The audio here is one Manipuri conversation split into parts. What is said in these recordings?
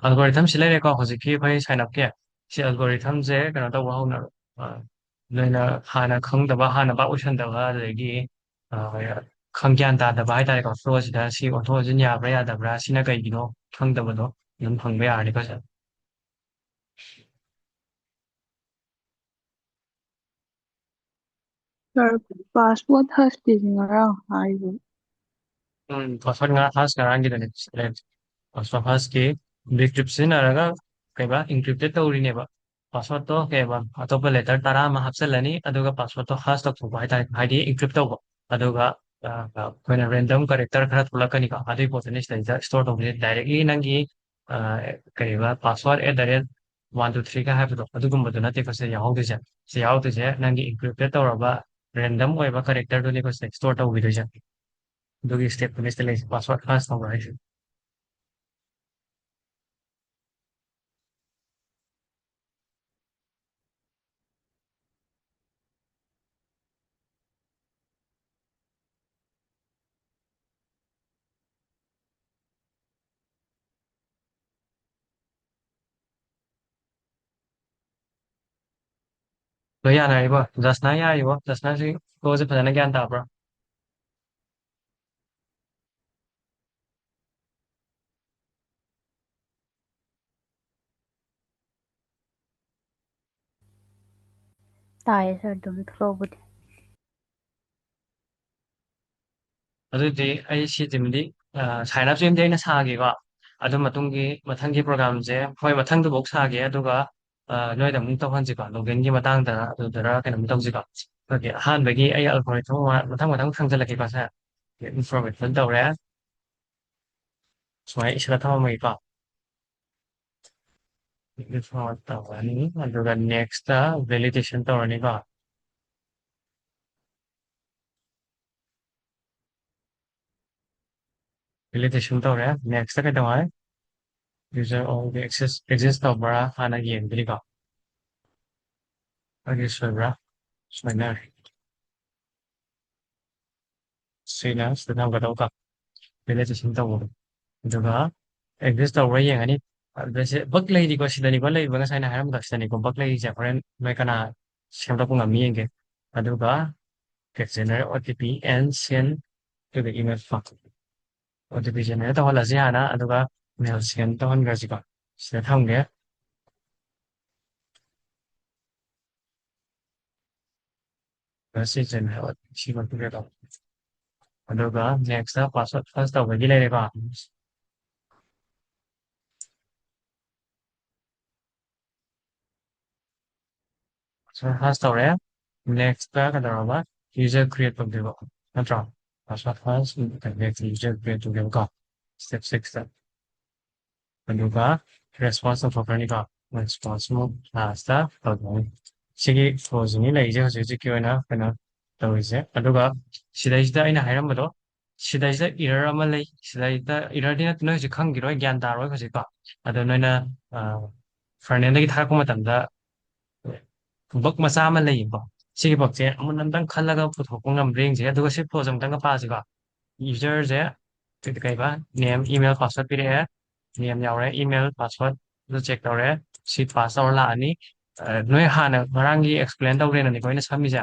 ꯑꯜꯒꯣꯔꯤꯊꯝꯁꯤ ꯂꯩꯔꯦꯀꯣ ꯍꯧꯖꯤꯛꯀꯤ ꯑꯩꯈꯣꯏ ꯁꯥꯏꯟ ꯑꯞꯀꯤ ꯁꯤ ꯑꯜꯒꯣꯔꯤꯊꯝꯁꯦ ꯀꯩꯅꯣ ꯇꯧꯕ ꯍꯧꯅꯔꯣ ꯅꯣꯏꯅ ꯍꯥꯟꯅ ꯈꯪꯗꯕ ꯍꯥꯟꯅ ꯄꯥꯛ ꯑꯣꯏꯁꯟꯗꯕ ꯑꯗꯨꯗꯒꯤ ꯒ꯭ꯌꯥꯟ ꯇꯥꯗꯕ ꯍꯥꯏꯇꯥꯔꯦꯀꯣ ꯐ꯭ꯂꯣꯁꯤꯗ ꯁꯤ ꯑꯣꯟꯊꯣꯛ ꯑꯣꯟꯁꯤꯟ ꯌꯥꯕ꯭ꯔꯥ ꯌꯥꯗꯕ꯭ꯔꯥ ꯁꯤꯅ ꯀꯩꯒꯤꯅꯣ ꯈꯪꯗꯕꯗꯣ ꯑꯗꯨꯝ ꯍꯪꯕ ꯌꯥꯔꯅꯤ ꯐꯖꯅ ꯁꯥꯔ ꯄꯥꯁꯄꯣꯔꯠ ꯍꯁꯇꯤꯁꯤ ꯉꯔꯥꯡ ꯍꯥꯏꯕ ꯄꯥꯁꯋꯥꯔꯗ ꯍꯥꯁ ꯉꯔꯥꯡꯒꯤꯗꯅꯦ ꯄꯥꯁꯋꯥꯔꯗ ꯍꯥꯁꯀꯤ ꯗꯤꯀ꯭ꯔꯤꯞ ꯁꯤꯖꯤꯟꯅꯔꯒ ꯀꯩꯕꯥ ꯏꯟꯀ꯭ꯔꯤꯞꯇꯦꯠ ꯇꯧꯔꯤꯅꯦꯕ ꯄꯥꯁꯋꯥꯔꯗꯇꯣ ꯀꯩꯕ ꯑꯇꯣꯞꯄ ꯂꯦꯇꯔ 10 ꯑꯃ ꯍꯥꯞꯆꯤꯜꯂꯅꯤ ꯑꯗꯨꯒ ꯄꯥꯁꯋꯥꯔꯗꯇꯣ ꯍꯥꯁ ꯇꯧꯊꯣꯛꯄ ꯍꯥꯏꯇꯥꯔꯦ ꯍꯥꯏꯗꯤ ꯏꯟꯀ꯭ꯔꯤꯞ ꯇꯧꯕ ꯑꯗꯨꯒ ꯑꯩꯈꯣꯏꯅ ꯔꯦꯟꯗꯝ ꯀꯔꯦꯛꯇꯔ ꯈꯔ ꯊꯣꯛꯂꯛꯀꯅꯤꯀꯣ ꯑꯗꯨꯒꯤ ꯄꯣꯠꯇꯨꯅꯤ ꯁꯤꯗꯩꯗ ꯏꯁꯇꯣꯔ ꯇꯧꯕꯁꯦ ꯗꯥꯏꯔꯦꯛꯂꯤ ꯅꯪꯒꯤ ꯀꯩꯕ ꯄꯥꯁꯋꯥꯔꯗ @123ꯒ ꯍꯥꯏꯕꯗꯣ ꯑꯗꯨꯒꯨꯝꯕꯗꯨ ꯅꯠꯇꯦꯀꯣ ꯁꯤꯗ ꯌꯥꯎꯍꯧꯗꯣꯏꯁꯦ ꯁꯤ ꯌꯥꯎꯗꯣꯏꯁꯦ ꯅꯪꯒꯤ ꯏꯟꯀ꯭ꯔꯤꯞꯇꯦꯠ ꯇꯧꯔꯕ ꯔꯦꯟꯗꯝ ꯑꯣꯏꯕ ꯀꯔꯦꯛꯇꯔꯗꯨꯅꯤꯀꯣ ꯁꯤꯗ ꯏꯁꯇꯣꯔ ꯇꯧꯕꯤꯗꯣꯏꯁꯦ ꯑꯗꯨꯒꯤ ꯁ꯭ꯇꯦꯞꯇꯨꯅꯤ ꯁꯤꯗ ꯂꯩꯔꯤꯁꯦ ꯄꯥꯁꯋꯥꯔꯗ ꯍꯥꯁ ꯇꯧꯕ ꯍꯥꯏꯁꯦ ꯂꯣꯏ ꯌꯥꯅꯔꯤꯕꯣ ꯖꯁꯅꯥ ꯌꯥꯔꯤꯕꯣ ꯖꯁꯅꯥꯁꯤ ꯐ꯭ꯂꯣꯁꯦ ꯐꯖꯅ ꯒ꯭ꯌꯥꯟ ꯇꯥꯕ꯭ꯔꯣ ꯇꯥꯏꯌꯦ ꯁꯥꯔ ꯑꯗꯨꯝ ꯐ꯭ꯂꯣꯕꯨꯗꯤ ꯑꯗꯨꯗꯤ ꯑꯩ ꯁꯤꯁꯤꯃꯗꯤ ꯁꯥꯏꯟ ꯑꯞ ꯁꯤꯃꯗꯤ ꯑꯩꯅ ꯁꯥꯒꯦꯀꯣ ꯑꯗꯨ ꯃꯊꯪꯒꯤ ꯄ꯭ꯔꯣꯒꯥꯝꯁꯦ ꯍꯣꯏ ꯃꯊꯪꯗꯨꯐꯥꯎ ꯁꯥꯒꯦ ꯑꯗꯨꯒ ꯅꯣꯏꯗ ꯑꯃꯨꯛ ꯇꯧꯍꯟꯁꯤꯀꯣ ꯂꯣꯒꯏꯟꯒꯤ ꯃꯇꯥꯡꯗ ꯑꯗꯨꯗꯔ ꯀꯩꯅꯣꯝ ꯇꯧꯁꯤꯀꯣ ꯑꯣꯀꯦ ꯑꯍꯥꯟꯕꯒꯤ ꯑꯩ ꯑꯜꯒꯣꯔꯤꯊꯝ ꯃꯊꯪ ꯃꯊꯪ ꯈꯪꯖꯤꯜꯂꯛꯀꯦꯀꯣ ꯁꯥꯔ ꯏꯟꯐꯣꯔꯃꯦꯁꯟ ꯇꯧꯔꯦ ꯁꯨꯃꯥꯏꯅ ꯏꯁꯤꯜꯂ ꯊꯝꯃꯝꯃꯒꯦꯀꯣ ꯏꯟꯐꯣꯔꯃꯦꯠ ꯇꯧꯔꯅꯤ ꯑꯗꯨꯒ ꯅꯦꯛꯁꯇ ꯚꯦꯂꯤꯗꯦꯁꯟ ꯇꯧꯔꯅꯤꯀꯣ ꯚꯦꯂꯤꯗꯦꯁꯟ ꯇꯧꯔꯦ ꯅꯦꯛꯁꯇ ꯀꯩꯗꯧꯉꯥꯏ ꯌꯨꯖꯔ ꯑꯣꯜꯗꯤ ꯑꯦꯛꯖꯤꯁ ꯇꯧꯕ꯭ꯔꯥ ꯍꯥꯟꯅ ꯌꯦꯡꯗꯣꯏꯅꯤꯀꯣ ꯑꯩꯒꯤ ꯁꯣꯏꯕ꯭ꯔꯥ ꯁꯣꯏꯅꯔꯦ ꯁꯤꯅ ꯁꯤꯗ ꯊꯝꯒꯗꯧꯕ ꯚꯦꯂꯤꯗꯦꯁꯟ ꯇꯧꯕꯗꯣ ꯑꯗꯨꯒ ꯑꯦꯛꯖꯤꯁ ꯇꯧꯕ꯭ꯔꯥ ꯌꯦꯡꯉꯅꯤ ꯑꯗꯨꯗ ꯕꯛ ꯂꯩꯔꯤꯀꯣ ꯁꯤꯗꯅꯤꯀꯣ ꯂꯩꯔꯤꯕ ꯉꯁꯥꯏꯅ ꯍꯥꯏꯔꯝꯕꯗꯣ ꯁꯤꯗꯅꯤꯀꯣ ꯕꯛ ꯂꯩꯔꯤꯁꯦ ꯍꯣꯔꯦꯟ ꯅꯣꯏ ꯀꯅꯥ ꯁꯦꯝꯗꯣꯛꯄ ꯉꯝꯃꯤ ꯌꯦꯡꯒꯦ ꯑꯗꯨꯒ ꯖꯦꯅꯔꯦꯠ OTP ꯑꯦꯟ ꯁꯦꯟ ꯇꯨ ꯗ ꯏꯃꯦꯜ OTP ꯖꯦꯅꯔꯦꯠ ꯇꯧꯍꯜꯂꯁꯤ ꯍꯥꯟꯅ ꯑꯗꯨꯒ ꯃꯦꯜ ꯁꯦꯟ ꯇꯧꯍꯟꯈ꯭ꯔꯁꯤꯀꯣ ꯁꯤꯗ ꯊꯝꯒꯦ ꯁꯤ ꯖꯦꯅꯔꯦꯠ ꯁꯤ ꯃꯇꯨꯡꯗ ꯑꯗꯨꯒ ꯅꯦꯛꯁꯇ ꯄꯥꯁꯋꯥꯔꯗ ꯐꯥꯁ ꯇꯧꯕꯒꯤ ꯂꯩꯔꯦꯀꯣ ꯐꯥꯁ ꯇꯧꯔꯦ ꯅꯦꯛꯁꯇ ꯀꯩꯗꯧꯔꯕ ꯌꯨꯖꯔ ꯀ꯭ꯔꯤꯌꯦꯠ ꯇꯧꯗꯣꯏꯕ ꯅꯠꯇ꯭ꯔꯣ ꯄꯥꯁꯋꯥꯔꯗ ꯐꯥꯁ ꯅꯦꯛꯁ ꯌꯨꯖꯔ ꯀ꯭ꯔꯤꯌꯦꯠ ꯇꯧꯒꯦꯕꯀꯣ ꯁ꯭ꯇꯦꯞ 6ꯇ ꯑꯗꯨꯒ ꯔꯦꯁꯄꯣꯟꯁ ꯇꯧꯊꯣꯛꯈ꯭ꯔꯅꯤꯀꯣ ꯔꯦꯁꯄꯣꯟꯁ ꯑꯃꯨꯛ ꯂꯥꯁꯇ ꯇꯧꯊꯣꯛꯑꯅꯤ ꯁꯤꯒꯤ ꯐ꯭ꯂꯣꯁꯤꯅꯤ ꯂꯩꯔꯤꯁꯦ ꯍꯧꯖꯤꯛ ꯍꯧꯖꯤꯛꯀꯤ ꯑꯣꯏꯅ ꯀꯩꯅꯣ ꯇꯧꯔꯤꯁꯦ ꯑꯗꯨꯒ ꯁꯤꯗꯩꯁꯤꯗ ꯑꯩꯅ ꯍꯥꯏꯔꯝꯕꯗꯣ ꯁꯤꯗꯩꯁꯤꯗ ꯏꯔꯔ ꯑꯃ ꯂꯩ ꯁꯤꯗꯩꯗ ꯏꯔꯔꯗꯤ ꯅꯠꯇꯦ ꯅꯣꯏ ꯍꯧꯖꯤꯛ ꯈꯪꯈꯤꯔꯣꯏ ꯒ꯭ꯌꯥꯟ ꯇꯥꯔꯣꯏ ꯍꯧꯖꯤꯛꯀꯣ ꯑꯗꯣ ꯅꯣꯏꯅ ꯐꯔꯅꯦꯟꯗꯒꯤ ꯊꯥꯔꯛꯄ ꯃꯇꯝꯗ ꯕꯛ ꯃꯆꯥ ꯑꯃ ꯂꯩꯌꯦꯀꯣ ꯁꯤꯒꯤ ꯕꯛꯁꯦ ꯑꯃꯨꯛ ꯈꯜꯂꯒ ꯄꯨꯊꯣꯛꯄ ꯉꯝꯕ꯭ꯔꯥ ꯌꯦꯡꯁꯦ ꯑꯗꯨꯒ ꯁꯤ ꯐ꯭ꯂꯣꯁꯦ ꯑꯃꯨꯛꯇꯪꯒ ꯄꯥꯁꯤꯀꯣ ꯌꯨꯖꯔꯁꯦ ꯀꯩꯕ ꯅꯦꯝ ꯏꯃꯦꯜ ꯄꯥꯁꯋꯥꯔꯗ ꯄꯤꯔꯛꯑꯦ ꯅꯦꯝ ꯌꯥꯎꯔꯦ ꯏꯃꯦꯜ ꯄꯥꯁꯋꯥꯔꯗ ꯑꯗꯨ ꯆꯦꯛ ꯇꯧꯔꯦ ꯁꯤ ꯄꯥꯁ ꯇꯧꯔ ꯂꯥꯛꯑꯅꯤ ꯅꯣꯏ ꯍꯥꯟꯅ ꯉꯔꯥꯡꯒꯤ ꯑꯦꯛꯁꯄ꯭ꯂꯦꯟ ꯇꯧꯈ꯭ꯔꯦꯅꯅꯤꯀꯣ ꯑꯩꯅ ꯁꯝꯃꯤꯁꯦ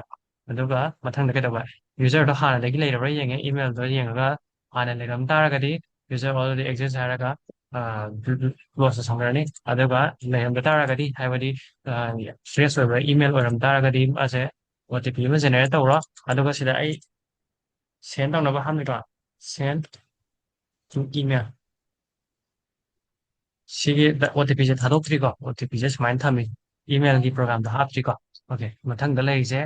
ꯑꯗꯨꯒ ꯃꯊꯪꯗ ꯀꯩꯗꯧꯕ ꯌꯨꯖꯔꯗꯣ ꯍꯥꯟꯅꯗꯒꯤ ꯂꯩꯔꯕ꯭ꯔꯥ ꯌꯦꯡꯉꯦ ꯏꯃꯦꯜꯗꯣ ꯌꯦꯡꯉꯒ ꯍꯥꯟꯅ ꯂꯩꯔꯝ ꯇꯥꯔꯒꯗꯤ ꯌꯨꯖꯔ ꯑꯣꯜꯔꯦꯗꯤ ꯑꯦꯛꯖꯤꯁ ꯍꯥꯏꯔꯒ ꯀ꯭ꯂꯣꯁꯇ ꯁꯝꯈ꯭ꯔꯅꯤ ꯑꯗꯨꯒ ꯂꯩꯔꯝꯗ ꯇꯥꯔꯒꯗꯤ ꯍꯥꯏꯕꯗꯤ ꯐ꯭ꯔꯦꯁ ꯑꯣꯏꯕ ꯏꯃꯦꯜ ꯑꯣꯏꯔꯝ ꯇꯥꯔꯒꯗꯤ ꯃꯥꯁꯦ OTP ꯑꯃ ꯖꯦꯅꯦꯔꯦꯠ ꯇꯧꯔꯣ ꯑꯗꯨꯒ ꯁꯤꯗ ꯑꯩ ꯁꯦꯟ ꯇꯧꯅꯕ ꯍꯥꯞꯅꯤꯀꯣ ꯁꯦꯟ ꯇꯨ ꯏꯃꯦꯜ ꯁꯤꯒꯤ OTPꯁꯦ ꯊꯥꯗꯣꯛꯇ꯭ꯔꯤꯀꯣ OTPꯁꯦ ꯁꯨꯃꯥꯏꯅ ꯊꯝꯃꯤ ꯏꯃꯦꯜꯒꯤ ꯄ꯭ꯔꯣꯒꯥꯝꯗ ꯍꯥꯞꯇ꯭ꯔꯤꯀꯣ ꯑꯣꯀꯦ ꯃꯊꯪꯗ ꯂꯩꯔꯤꯁꯦ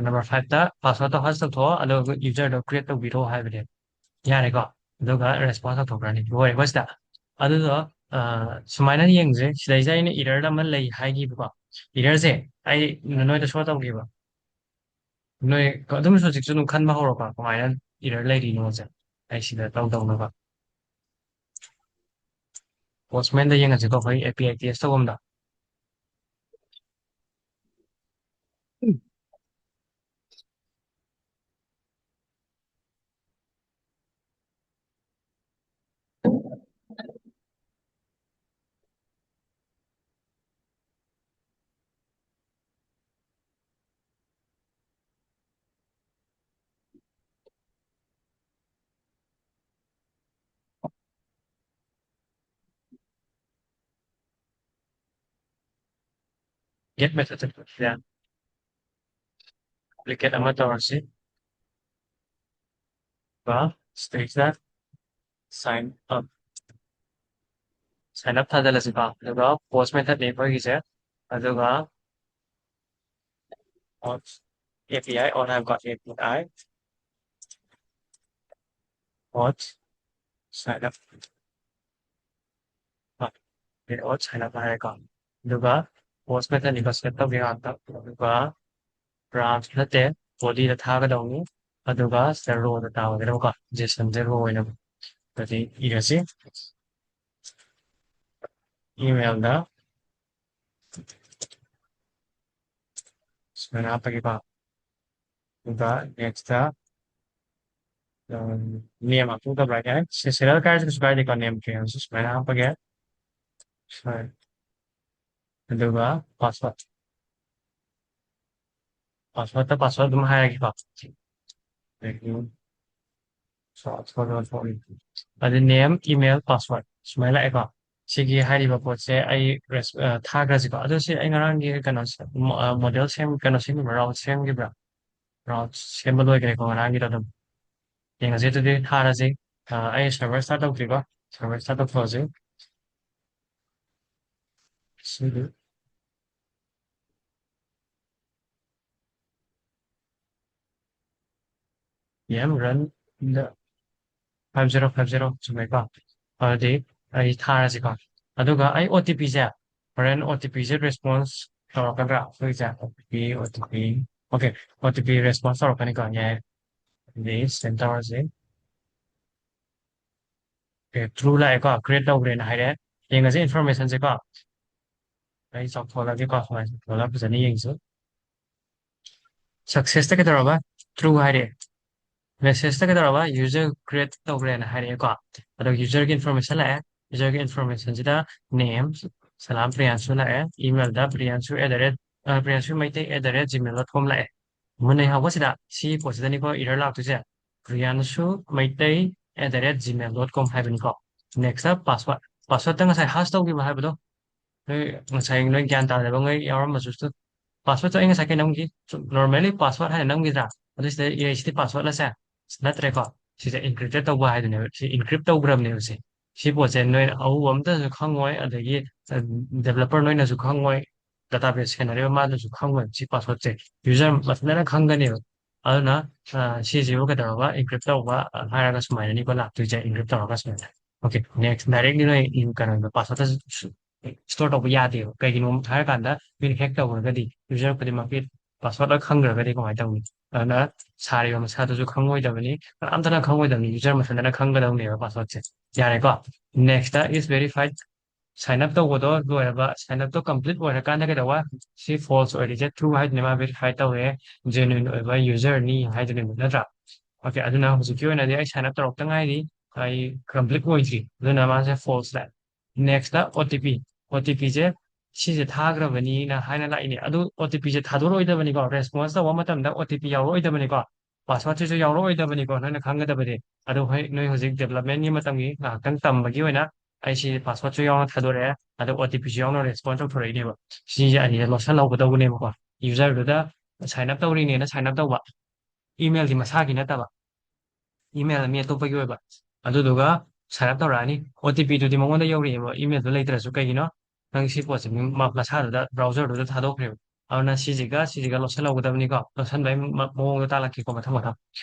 ꯅꯝꯕꯔ 5ꯇ ꯄꯥꯁꯋꯥꯔꯗꯇꯣ ꯍꯥꯁ ꯇꯧꯊꯣꯛꯑꯣ ꯑꯗꯨꯒ ꯌꯨꯖꯔꯗꯣ ꯀ꯭रिꯌꯦꯠ ꯇꯧꯕꯤꯔꯣ ꯍꯥꯏꯕꯅꯦ ꯌꯥꯔꯦꯀꯣ ꯑꯗꯨꯒ ꯔꯦꯁꯄꯣꯟꯁ ꯇꯧꯊꯣꯛꯈ꯭ꯔꯅꯤ ꯂꯣꯏꯔꯦꯀꯣ ꯁꯤꯗ ꯑꯗꯨꯗꯣ ꯁꯨꯃꯥꯏꯅ ꯌꯦꯡꯁꯦ ꯁꯤꯗꯩꯁꯦ ꯑꯩꯅ ꯏꯔꯔ ꯑꯃ ꯂꯩ ꯍꯥꯏꯈꯤꯕꯀꯣ ꯏꯔꯔꯁꯦ ꯑꯩ ꯅꯣꯏꯗ ꯁꯣ ꯇꯧꯈꯤꯕ ꯅꯣꯏ ꯑꯗꯨꯝ ꯍꯧꯖꯤꯛꯁꯨ ꯑꯗꯨꯝ ꯈꯟꯕ ꯍꯧꯔꯛꯄ ꯀꯃꯥꯏꯅ ꯏꯔꯔ ꯂꯩꯔꯤꯅꯣꯁꯦ ꯑꯩ ꯁꯤꯗ ꯇꯧꯅꯕ ꯄꯣꯁꯃꯦꯟꯗ ꯌꯦꯡꯉꯁꯤꯀꯣ ꯑꯩꯈꯣꯏ API ꯇꯦꯁ ꯇꯧꯐꯝꯗ get method yeah duplicate ama tawrasi ba stage that sign up thadalasi ba aduga post method name hoigise aduga on API on I've got API post sign up post sign up hairega aduga post method ni set tawge anta aduga branch nate body da thagadawni aduga zero da tawagero json 0 oina tadi irasi email da sumana pagiba aduga next da name aku da right hai serial card subscribe ka name ke sumana page sorry aduga password ta password dum hairagiba adi name email password sumai la eka sigi hairiba potse ai thagrasi ko adu si ai ngarang gi kana model sem kana sim route sem gi bra route sem lo ge ko ngarang gi dum yang ase tu di tharasi ai server start up ba server start up close sigi yam run the 5050 sumai ba adi ai tharasi ko aduga ai OTP se current OTP se response tawakandra for example OTP okay OTP response tawakani ko nya this center se true la ko create tawre na haire yenga se information se ko ai sok thola ke ko hoi thola bujani yengsu success ta ke daraba true haire message ta ke daraba user create tawre na haire ko ado user ke information la user ke information jida name salam priyanshu la email da priyanshu priyanshu maite @gmail.com la mune ha wasida si posida ni ko error la tu se priyanshu maite @gmail.com haibani ko next up password ta ngasai hash tawgi ba haibado ngasai noi gyan ta le ba ngai yaram ma su password cho anh sai cái nông gì normally password hay là nông gì ra đó là cái password là sao là thế có chỉ là encrypted tàu bay này chỉ encrypt tàu gram này sẽ chỉ bộ trên nơi ấu ấm tới rồi không ngoài ở đây developer nơi là rồi không ngoài database cái này mà là rồi không ngoài chỉ password chỉ user mà nó không cái này ở nó chỉ chỉ cái đó là encrypt tàu và hai là cái số này có là tôi chỉ encrypt tàu cái số này okay next directly nơi in cái này password store tàu bây giờ thì cái gì nó thay cái đó mình hack tàu cái gì user cái mà biết password nó không được cái gì cũng phải tàu nó xài mà xài tôi không ngồi đâu này anh ta nó không ngồi đâu này user mà nó không cái đâu này password chứ giờ này có next is verified sign up tàu đó rồi là sign up tàu complete rồi là cái này cái đó si false rồi thì true hay này mà verify tàu ấy genuine rồi user ni hay thì mình nó ra okay anh nào hữu cái này sign up tàu tăng ai đi hay complete rồi thì nó mà sẽ false that next OTP 제 시제 타그러버니나 하이나 라인이 아도 OTP 제 타도로이다 보니까 레스폰스 원마담다 OTP 야로이다 보니까 파스워드 야로이다 보니까 너는 강가다 버리 아도 너희 호직 데벨롭먼트 마tam이 강 담바기 왜나 아이시 파스워드 야로 타도래 아도 OTP 야로 레스폰스 프로이네 봐 시제 아니 로션 나오거든요 봐 유저들다 사인 업 떠우리네나 사인 업 떠봐 이메일이 마사기 나타봐 이메일 미 또 버기 봐 아도 누가 사인 업 떠라니 OTP 도 디몽원다 여우리 뭐 이메일도 레이더라서 그기노 nang si po si masa da browser do ta do kre aw na si ji ga losan lo da ni ko losan bai mo ta la ki ko ma thama tha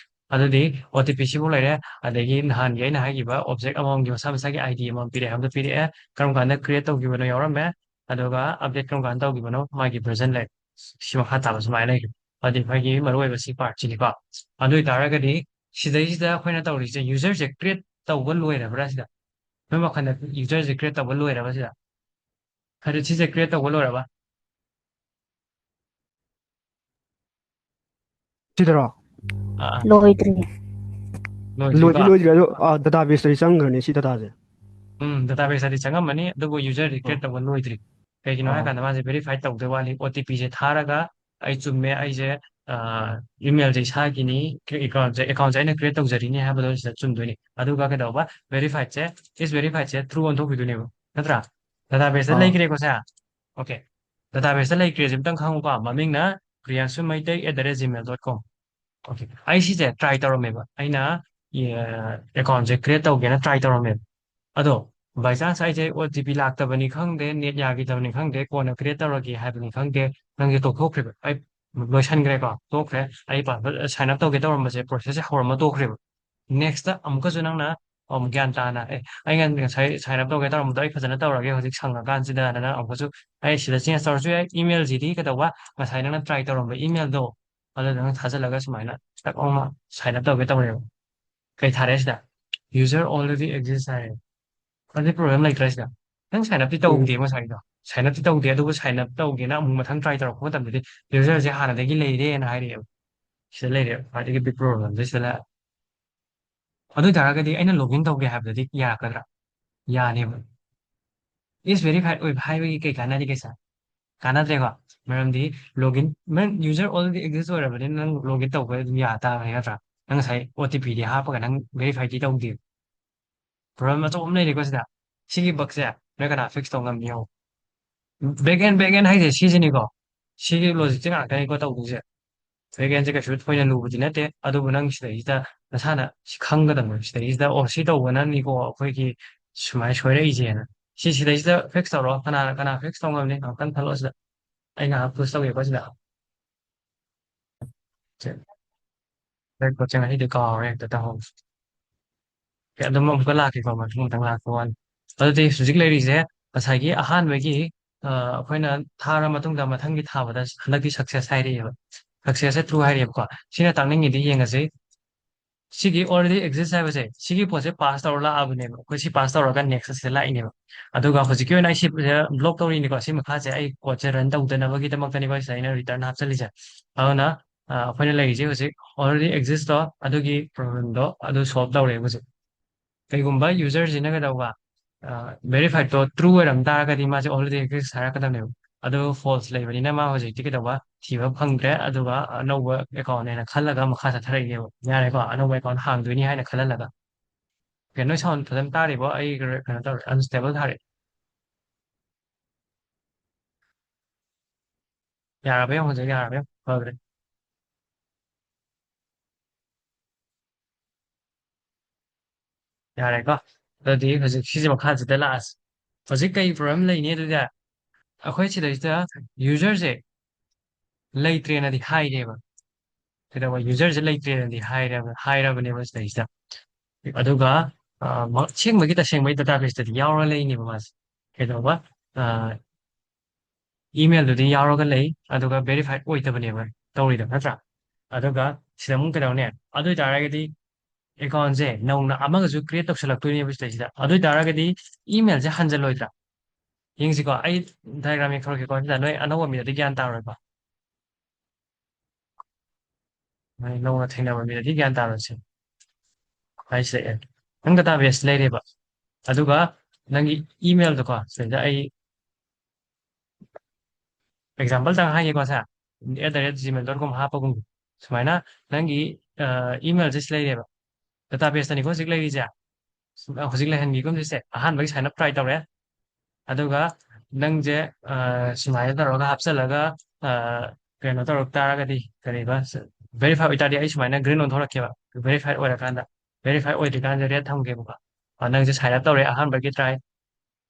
adu di OTP si bo lai re adagi han ye na ha gi ba object among gi sa sa gi ID among pi re ham da pi re karam kan da create to gi ba no yaw me adu ga update karam kan to gi ba no ma gi version lai si ma ha ta ba sa mai lai adi phai gi ma ro ba si part chi ni ba adu ta ra ga di si dai si da khoi na to ri se user je create to ba loi ra ba si da me ma khan da user je create to ba loi ra ba si da 하루 진짜 그랬다 올라오라 봐. Chidra. Loidri. Loi ga database ri changrani si database. database adi changamani adugo user create tawba loidri. Kaigino ha kana mase verify tawde wali OTP je tharaga ai chumme ai je email je sagini account je na create tawjarini ha bado se chumdoni. Aduga ka dawba verify je is verify je through on thok biduni bo. Natra database lai kire ko sa. Okay. database ꯂꯩ create ꯑꯝꯇꯪ ꯈꯪꯉꯨꯀꯣ ꯃꯃꯤꯡꯅ priyanshumaitai@gmail.com ꯑꯣꯀꯦ ꯑꯩ ꯁꯤꯁꯦ ꯇ꯭ꯔꯥꯏ ꯇꯧꯔꯝꯃꯦꯕ ꯑꯩꯅ ꯑꯦꯀꯥꯎꯟꯁꯦ ꯀ꯭ꯔꯤꯌꯦꯠ ꯇꯧꯒꯦꯅ ꯇ꯭ꯔꯥꯏ ꯇꯧꯔꯝꯃꯦꯕ ꯑꯗꯣ ꯕꯥꯏ ꯆꯥꯟꯁ ꯑꯩꯁꯦ ꯑꯣ ꯇꯤ ꯄꯤ ꯂꯥꯛꯇꯕꯅꯤ ꯈꯪꯗꯦ ꯅꯦꯠ ꯌꯥꯈꯤꯗꯕꯅꯤ ꯈꯪꯗꯦ ꯀꯣꯟꯅ ꯀ꯭ꯔꯤꯌꯦꯠ ꯇꯧꯔꯒꯦ ꯍꯥꯏꯕꯅꯤ ꯈꯪꯗꯦ ꯅꯪꯁꯦ ꯇꯣꯛꯊꯣꯛꯈ꯭ꯔꯦꯕ ꯑꯩ ꯂꯣꯏꯁꯟꯈ꯭ꯔꯦꯀꯣ ꯇꯣꯛꯈ꯭ꯔꯦ ꯑꯩ ꯁꯥꯏꯟ ꯑꯞ ꯇꯧꯒꯦ ꯇꯧꯔꯝꯕꯁꯦ ꯄ꯭ꯔꯣꯁꯦꯁꯁꯦ ꯍꯧꯔꯝꯃ ꯇꯣꯛꯈ꯭ꯔꯦꯕ ꯅꯦꯛꯁꯇ ꯑꯃꯨꯛꯀꯁꯨ ꯅꯪꯅ ꯒ꯭ꯌꯥꯟ ꯇꯥꯅ ꯑꯩ ꯉꯁꯥꯏ ꯁꯥꯏꯟ ꯑꯞ ꯇꯧꯒꯦ ꯇꯧꯔꯝꯕꯗꯣ ꯑꯩ ꯐꯖꯅ ꯇꯧꯔꯒꯦ ꯍꯧꯖꯤक ꯁꯪꯉꯀꯥꯟꯁꯤꯗ ꯑꯃꯨꯛꯀꯁꯨ ꯑꯩ ꯁꯤꯗ ꯆꯦꯟꯖ ꯇꯧꯔꯁꯨ ꯌꯥꯏ ꯏꯃꯦꯜꯁꯤꯗꯤ ꯀꯩꯗꯧꯕ ꯉꯁꯥꯏ ꯅꯪꯅ ꯇ꯭ꯔꯥꯏ ꯇꯧꯔꯝꯕ ꯏꯃꯦꯜꯗꯣ ꯑꯗꯨꯗ ꯅꯪ ꯊꯥꯖꯤꯜꯂꯒ ꯁꯨꯃꯥꯏꯅ ꯇꯛ ꯑꯃ ꯁꯥꯏꯟ ꯑꯞ ꯇꯧꯒꯦ ꯇꯧꯔꯦꯕ ꯀꯩ ꯊꯥꯔꯦ ꯁꯤꯗ ꯌꯨꯖꯔ ꯑꯣꯜꯔꯦꯗꯤ ꯑꯦꯛꯖꯤꯁ ꯍꯥꯏꯔꯦ ꯑꯗꯨꯗꯤ ꯄ꯭ꯔꯣꯕ꯭ꯂꯦꯝ ꯂꯩꯇ꯭ꯔꯦ ꯁꯤꯗ ꯅꯪ ꯁꯥꯏꯟ ꯑꯞꯇꯤ ꯎꯝ ꯇꯧꯗꯦ ꯉꯁꯥꯏꯗꯣ ꯁꯥꯏꯟ ꯑꯞꯇꯤ ꯇꯧꯗꯦ ꯑꯗꯨꯕꯨ ꯁꯥꯏꯟ ꯑꯞ ꯇꯧꯒꯦꯅ ꯑꯃꯨꯛ ꯃꯊꯪ ꯇ꯭ꯔꯥꯏ ꯇꯧꯔꯛꯄ ꯃꯇꯝꯗꯗꯤ ꯌꯨꯖꯔꯁꯦ ꯍꯥꯟꯅꯗꯒꯤ ꯂꯩꯔꯦꯅ ꯍꯥꯏꯔꯛꯑꯦꯕ ꯁꯤꯗ ꯂꯩꯔꯦꯕ ꯈ꯭ꯋꯥꯏꯗꯒꯤ ꯕꯤగ్ ꯄ꯭ꯔꯣꯕ꯭ꯂꯦꯝꯁꯦ ꯁꯤꯗ ꯂꯥꯛꯑꯦ ꯑꯗꯨ ꯑꯣꯏꯇꯥꯔꯒꯗꯤ ꯑꯩꯅ ꯂꯣꯒꯏꯟ ꯇꯧꯒꯦ ꯍꯥꯏꯕꯗꯗꯤ ꯌꯥꯔꯛꯀꯗ꯭ꯔꯥ ꯌꯥꯅꯦꯕ ꯏꯁ ꯚꯦꯔꯤꯐꯥꯏꯠ ꯑꯣꯏꯕ ꯍꯥꯏꯕꯒꯤ ꯀꯩ ꯀꯥꯟꯅꯔꯤ ꯀꯩꯁꯦ ꯀꯥꯟꯅꯗ꯭ꯔꯦꯀꯣ ꯃꯔꯝꯗꯤ ꯂꯣꯒꯏꯟ ꯅꯪ ꯌꯨꯖꯔ ꯑꯣꯜꯔꯦꯗꯤ ꯑꯦꯛꯖꯤꯁ ꯑꯣꯏꯔꯕꯅꯤꯅ ꯅꯪ ꯂꯣꯒꯏꯟ ꯇꯧꯕ ꯑꯗꯨꯝ ꯌꯥ ꯇꯥꯕꯅꯤ ꯅꯠꯇ꯭ꯔꯥ ꯅꯪ ꯉꯁꯥꯏ ꯑꯣ ꯇꯤ ꯄꯤꯗꯤ ꯍꯥꯞꯄꯒ ꯅꯪ ꯚꯦꯔꯤꯐꯥꯏꯗꯤ ꯇꯧꯗꯦ ꯄ꯭ꯔꯣꯕ꯭ꯂꯦꯝ ꯑꯆꯧꯕ ꯑꯃ ꯂꯩꯔꯦꯀꯣ ꯁꯤꯗ ꯁꯤꯒꯤ ꯕꯛꯁꯦ ꯅꯣꯏ ꯀꯅꯥ ꯐꯤꯛꯁ ꯇꯧ ꯉꯝꯅꯤ ꯌꯦꯡꯉꯣ ꯕꯦꯛ ꯑꯦꯟ ꯍꯥꯏꯁꯦ ꯁꯤꯁꯤꯅꯤꯀꯣ ꯁꯤꯒꯤ ꯂꯣꯖꯤꯛꯁꯦ ꯉꯥꯛꯇꯅꯤꯀꯣ ꯇꯧꯗꯣꯏꯁꯦ ꯕꯦꯛ ꯑꯦꯟꯁꯦ ꯀꯩꯁꯨ ꯊꯣꯏꯅ ꯂꯨꯕꯗꯤ ꯅꯠꯇꯦ ꯑꯗꯨꯕꯨ ꯅꯪ ꯁꯤꯗꯩꯁꯤꯗ ꯅꯁꯥꯅ ꯈꯪꯒꯗꯕꯅꯤ ꯁꯤꯗꯩꯁꯤꯗ ꯑꯣ ꯁꯤ ꯇꯧꯕꯅꯅꯤꯀꯣ ꯑꯩꯈꯣꯏꯒꯤ ꯁꯨꯃꯥꯏꯅ ꯁꯣꯏꯔꯛꯏꯁꯦꯅ ꯁꯤꯗꯩꯁꯤꯗ ꯐꯤꯛꯁ ꯇꯧꯔꯣ ꯀꯅꯥ ꯐꯤꯛꯁ ꯇꯧ ꯉꯝꯅꯤ ꯉꯥꯛꯇꯪ ꯈꯜꯂꯣ ꯁꯤꯗ ꯑꯩ ꯉꯥꯏꯍꯥꯛ ꯄꯨꯁ ꯇꯧꯒꯦꯀꯣ ꯁꯤꯗ ꯄꯣꯠꯁꯦ ꯉꯁꯤꯗꯤ ꯀꯥꯎꯔꯦ ꯍꯦꯛꯇ ꯇꯧꯍꯧꯁꯤ ꯑꯗꯨꯝ ꯑꯃꯨꯛꯀ ꯂꯥꯛꯀꯦꯀꯣ ꯃꯊꯪ ꯂꯥꯛꯄ ꯋꯥꯅꯤ ꯑꯗꯨꯗꯤ ꯍꯧꯖꯤꯛ ꯂꯩꯔꯤꯁꯦ ꯉꯁꯥꯏꯒꯤ ꯑꯍꯥꯟꯕꯒꯤ ꯑꯩꯈꯣꯏꯅ ꯊꯥꯔ ꯃꯇꯨꯡꯗ ꯃꯊꯪꯒꯤ ꯊꯥꯕꯗ ꯍꯟꯗꯛꯇꯤ ꯁꯛꯁꯦꯁ ꯍꯥꯏꯔꯛꯑꯦꯕ ꯁꯛꯁꯦꯁꯁꯦ ꯇ꯭ꯔꯨ ꯍꯥꯏꯔꯛꯑꯦꯕꯀꯣ ꯁꯤꯅ ꯇꯥꯛꯅꯤꯡꯉꯤꯗꯤ ꯌꯦꯡꯉꯁꯤ ꯁꯤꯒꯤ ꯑꯣꯜꯔꯦꯗꯤ ꯑꯦꯛꯖꯤꯁ ꯍꯥꯏꯕꯁꯦ ꯁꯤꯒꯤ ꯄꯣꯠꯁꯦ ꯄꯥꯁ ꯇꯧꯔ ꯂꯥꯛꯑꯕꯅꯦꯕ ꯑꯩꯈꯣꯏ ꯁꯤ ꯄꯥꯁ ꯇꯧꯔꯒ ꯅꯦꯛꯁ ꯑꯁꯤꯗ ꯂꯥꯛꯏꯅꯦꯕ ꯑꯗꯨꯒ ꯍꯧꯖꯤꯛꯀꯤ ꯑꯣꯏꯅ ꯑꯩ ꯁꯤ ꯕ꯭ꯂꯣꯛ ꯇꯧꯔꯤꯅꯤꯀꯣ ꯁꯤ ꯃꯈꯥꯁꯦ ꯑꯩ ꯀꯣꯗꯁꯦ ꯔꯟ ꯇꯧꯗꯅꯕꯒꯤꯗꯃꯛꯇꯅꯤꯀꯣ ꯁꯤꯗ ꯑꯩꯅ ꯔꯤꯇꯔꯟ ꯍꯥꯞꯆꯜꯂꯤꯁꯦ ꯑꯗꯨꯅ ꯑꯩꯈꯣꯏꯅ ꯂꯩꯔꯤꯁꯦ ꯍꯧꯖꯤꯛ ꯑꯣꯜꯔꯦꯗꯤ ꯑꯦꯛꯖꯤꯁꯇꯣ ꯑꯗꯨꯒꯤ ꯄ꯭ꯔꯣꯕ꯭ꯂꯦꯝꯗꯣ ꯑꯗꯨ ꯁꯣꯜቭ ꯇꯧꯔꯦ ꯍꯧꯖꯤꯛ ꯀꯩꯒꯨꯝꯕ ꯌꯨꯖꯔꯁꯤꯅ ꯀꯩꯗꯧꯕ ꯚꯦꯔꯤꯐꯥꯏꯠꯇꯣ ꯇ꯭ꯔꯨ ꯑꯣꯏꯔꯝ ꯇꯥꯔꯒꯗꯤ ꯃꯥꯁꯦ ꯑꯣꯜꯔꯦꯗꯤ ꯑꯦꯛꯖꯤꯁ ꯍꯥꯏꯔꯛꯀꯗꯕꯅꯦꯕ ꯑꯗꯨ ꯐꯣꯜꯁ ꯂꯩꯕꯅꯤꯅ ꯃꯥ ꯍꯧꯖꯤꯛꯇꯤ ꯀꯩꯗꯧꯕ ꯊꯤꯕ ꯐꯪꯗ꯭ꯔꯦ ꯑꯗꯨꯒ ꯑꯅꯧꯕ ꯑꯦꯀꯥꯎꯟꯅꯦꯅ ꯈꯜꯂꯒ ꯃꯈꯥ ꯆꯠꯊꯔꯛꯏꯅꯦꯕ ꯌꯥꯔꯦꯀꯣ ꯑꯅꯧꯕ ꯑꯦꯀꯥꯎꯟ ꯍꯥꯡꯗꯣꯏꯅꯤ ꯍꯥꯏꯅ ꯈꯜꯍꯜꯂꯒ ꯀꯩꯅꯣ ꯁꯥꯎꯟ ꯐꯖꯅ ꯇꯥꯔꯤꯕꯣ ꯑꯩ ꯀꯩꯅꯣ ꯇꯧꯔꯦ ꯑꯟꯁꯇꯦꯕꯜ ꯊꯥꯔꯦ ꯌꯥꯔꯕ ꯌꯦꯡꯉꯣ ꯍꯧꯖꯤꯛ ꯌꯥꯔꯕ ꯌꯦꯡꯉꯣ ꯐꯈ꯭ꯔꯦ ꯌꯥꯔꯦꯀꯣ ꯑꯗꯨꯗꯤ ꯍꯧꯖꯤꯛ ꯁꯤꯁꯦ ꯃꯈꯥꯁꯤꯗ ꯂꯥꯛꯑꯁꯤ ꯍꯧꯖꯤꯛ ꯀꯩ ꯄ꯭ꯔꯣꯕ꯭ꯂꯦꯝ ꯂꯩꯅꯤ ꯑꯗꯨꯗꯤ ꯑꯩꯈꯣꯏ ꯁꯤꯗꯩꯁꯤꯗ ꯌꯨꯖꯔꯁꯦ ꯂꯩꯇ꯭ꯔꯦꯅꯗꯤ ꯍꯥꯏꯔꯦꯕ ꯀꯩꯗꯧꯕ ꯌꯨꯖꯔꯁꯦ ꯂꯩꯇ꯭ꯔꯦꯅꯗꯤ ꯍꯥꯏꯔꯕꯅꯦꯕ ꯁꯤꯗꯩꯁꯤꯗ ꯑꯗꯨꯒ ꯑꯁꯦꯡꯕꯒꯤ ꯇꯁꯦꯡꯕꯒꯤ ꯗꯇꯥꯕꯦꯁꯇꯗꯤ ꯌꯥꯎꯔꯒ ꯂꯩꯅꯦꯕ ꯃꯥꯁꯦ ꯀꯩꯗꯧꯕ ꯏꯃꯦꯜꯗꯨꯗꯤ ꯌꯥꯎꯔꯒ ꯂꯩ ꯑꯗꯨꯒ ꯚꯦꯔꯤꯐꯥꯏꯠ ꯑꯣꯏꯗꯕꯅꯦꯕ ꯇꯧꯔꯤꯗꯣ ꯅꯠꯇ꯭ꯔꯥ ꯑꯗꯨꯒ ꯁꯤꯗ ꯑꯃꯨꯛ ꯀꯩꯗꯧꯅꯦ ꯑꯗꯨ ꯑꯣꯏ ꯇꯥꯔꯒꯗꯤ ꯑꯦꯀꯥꯎꯟꯁꯦ ꯅꯧꯅ ꯑꯃꯒꯁꯨ ꯀ꯭रिꯌꯦꯠ ꯇꯧꯁꯜꯂꯛꯇꯣꯏꯅꯦꯕ ꯁꯤꯗꯩꯁꯤꯗ ꯑꯗꯨ ꯑꯣꯏ ꯇꯥꯔꯒꯗꯤ ꯏꯃꯦꯜꯁꯦ ꯍꯟꯖꯜꯂꯣꯏꯗ꯭ꯔꯥ ꯌꯦꯡꯁꯤꯀꯣ ꯑꯩ ꯗꯥꯏꯒ꯭ꯔꯥꯝ ꯌꯦꯛꯊꯣꯔꯛꯀꯦꯀꯣ ꯁꯤꯗ ꯅꯣꯏ ꯑꯅꯧꯕ ꯃꯤꯗꯗꯤ ꯒ꯭ꯌꯥꯟ ꯇꯥꯔꯣꯏꯀꯣ ꯅꯣꯏ ꯅꯧꯅ ꯊꯦꯡꯅꯕ ꯃꯤꯗꯗꯤ ꯒ꯭ꯌꯥꯟ ꯇꯥꯔꯣꯏꯁꯦ ꯍꯥꯏꯁꯦ ꯅꯪ ꯗꯇꯥꯕꯦꯁ ꯂꯩꯔꯦꯕ ꯑꯗꯨꯒ ꯅꯪꯒꯤ ꯏꯃꯦꯜꯗꯣꯀꯣ ꯁꯤꯗ ꯑꯩ ꯑꯦꯛꯖꯥꯝꯄꯜꯗꯪ ꯍꯥꯏꯒꯦꯀꯣ ꯁꯦ @gmail.com ꯍꯥꯞꯄꯒꯨꯝ ꯁꯨꯃꯥꯏꯅ ꯅꯪꯒꯤ ꯏꯃꯦꯜꯁꯦ ꯁꯤ ꯂꯩꯔꯦꯕ ꯗꯇꯥꯕꯦꯁꯇꯅꯤꯀꯣ ꯍꯧꯖꯤꯛ ꯂꯩꯔꯤꯁꯦ ꯍꯧꯖꯤꯛ ꯂꯩꯍꯟꯈꯤꯒꯨꯝꯁꯦ ꯑꯍꯥꯟꯕꯒꯤ ꯁꯥꯏꯟ ꯑꯞ ꯇ꯭ꯔꯥꯏ ꯇꯧꯔꯦ ꯑꯗꯨꯒ ꯅꯪꯁꯦ ꯁꯨꯃꯥꯏꯅ ꯇꯧꯔꯒ ꯍꯥꯞꯆꯤꯜꯂꯒ ꯀꯩꯅꯣ ꯇꯧꯔꯛ ꯇꯥꯔꯒꯗꯤ ꯀꯔꯤꯕ ꯚꯦꯔꯤꯐꯥꯏ ꯑꯣꯏꯇꯥꯔꯗꯤ ꯑꯩ ꯁꯨꯃꯥꯏꯅ ꯒ꯭ꯔꯤꯟ ꯑꯣꯟꯊꯣꯔꯛꯀꯦꯕ ꯚꯦꯔꯤꯐꯥꯏ ꯑꯣꯏꯔꯀꯥꯟꯗ ꯚꯦꯔꯤꯐꯥꯏ ꯑꯣꯏꯗ꯭ꯔꯤꯀꯥꯟꯗ ꯔꯦꯠ ꯊꯝꯒꯦꯕꯀꯣ ꯅꯪꯁꯦ ꯁꯥꯏꯟ ꯑꯞ ꯇꯧꯔꯦ ꯑꯍꯥꯟꯕꯒꯤ ꯇ꯭ꯔꯥꯏ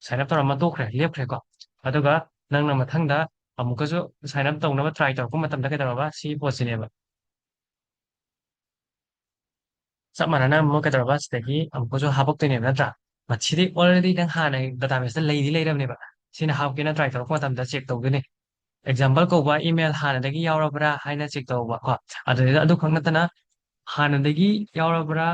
ꯁꯥꯏꯟ ꯑꯞ ꯇꯧꯔꯝꯃ ꯇꯣꯛꯈ꯭ꯔꯦ ꯂꯦꯞꯈ꯭ꯔꯦꯀꯣ ꯑꯗꯨꯒ ꯅꯪꯅ ꯃꯊꯪꯗ ꯑꯃꯨꯛꯀꯁꯨ ꯁꯥꯏꯟ ꯑꯞ ꯇꯧꯅꯕ ꯇ꯭ꯔꯥꯏ ꯇꯧꯔꯛꯄ ꯃꯇꯝꯗ ꯀꯩꯗꯧꯔꯕ ꯁꯤ ꯄꯣꯠꯁꯤꯅꯦꯕ ꯆꯞ ꯃꯥꯟꯅꯅ ꯑꯃꯨꯛ ꯀꯩꯗꯧꯔꯕ ꯁꯤꯗꯒꯤ ꯑꯃꯨꯛꯀꯁꯨ ꯍꯥꯄꯛꯇꯣꯏꯅꯦꯕ ꯅꯠꯇ꯭ꯔꯥ ꯃꯁꯤꯗꯤ ꯑꯣꯜꯔꯦꯗꯤ ꯅꯪ ꯍꯥꯟꯅ ꯗꯇꯥꯕꯦꯁꯇ ꯂꯩꯔꯕꯅꯦꯕ ꯁꯤꯅ ꯍꯥꯞꯀꯦꯅ ꯇ꯭ꯔꯥꯏ ꯇꯧꯔꯛꯄ ꯃꯇꯝꯗ ꯆꯦꯛ ꯇꯧꯗꯣꯏꯅꯦ ꯑꯦꯛꯖꯥꯝꯄꯜ ꯀꯧꯕ ꯏꯃꯦꯜ ꯍꯥꯟꯅꯗꯒꯤ ꯌꯥꯎꯔꯕ꯭ꯔꯥ ꯍꯥꯏꯅ ꯆꯦꯛ ꯇꯧꯕ ꯀꯣ ꯑꯗꯨꯗꯩꯗ ꯑꯗꯨꯈꯛ ꯅꯠꯇꯅ ꯍꯥꯟꯅꯗꯒꯤ ꯌꯥꯎꯔꯕ꯭ꯔꯥ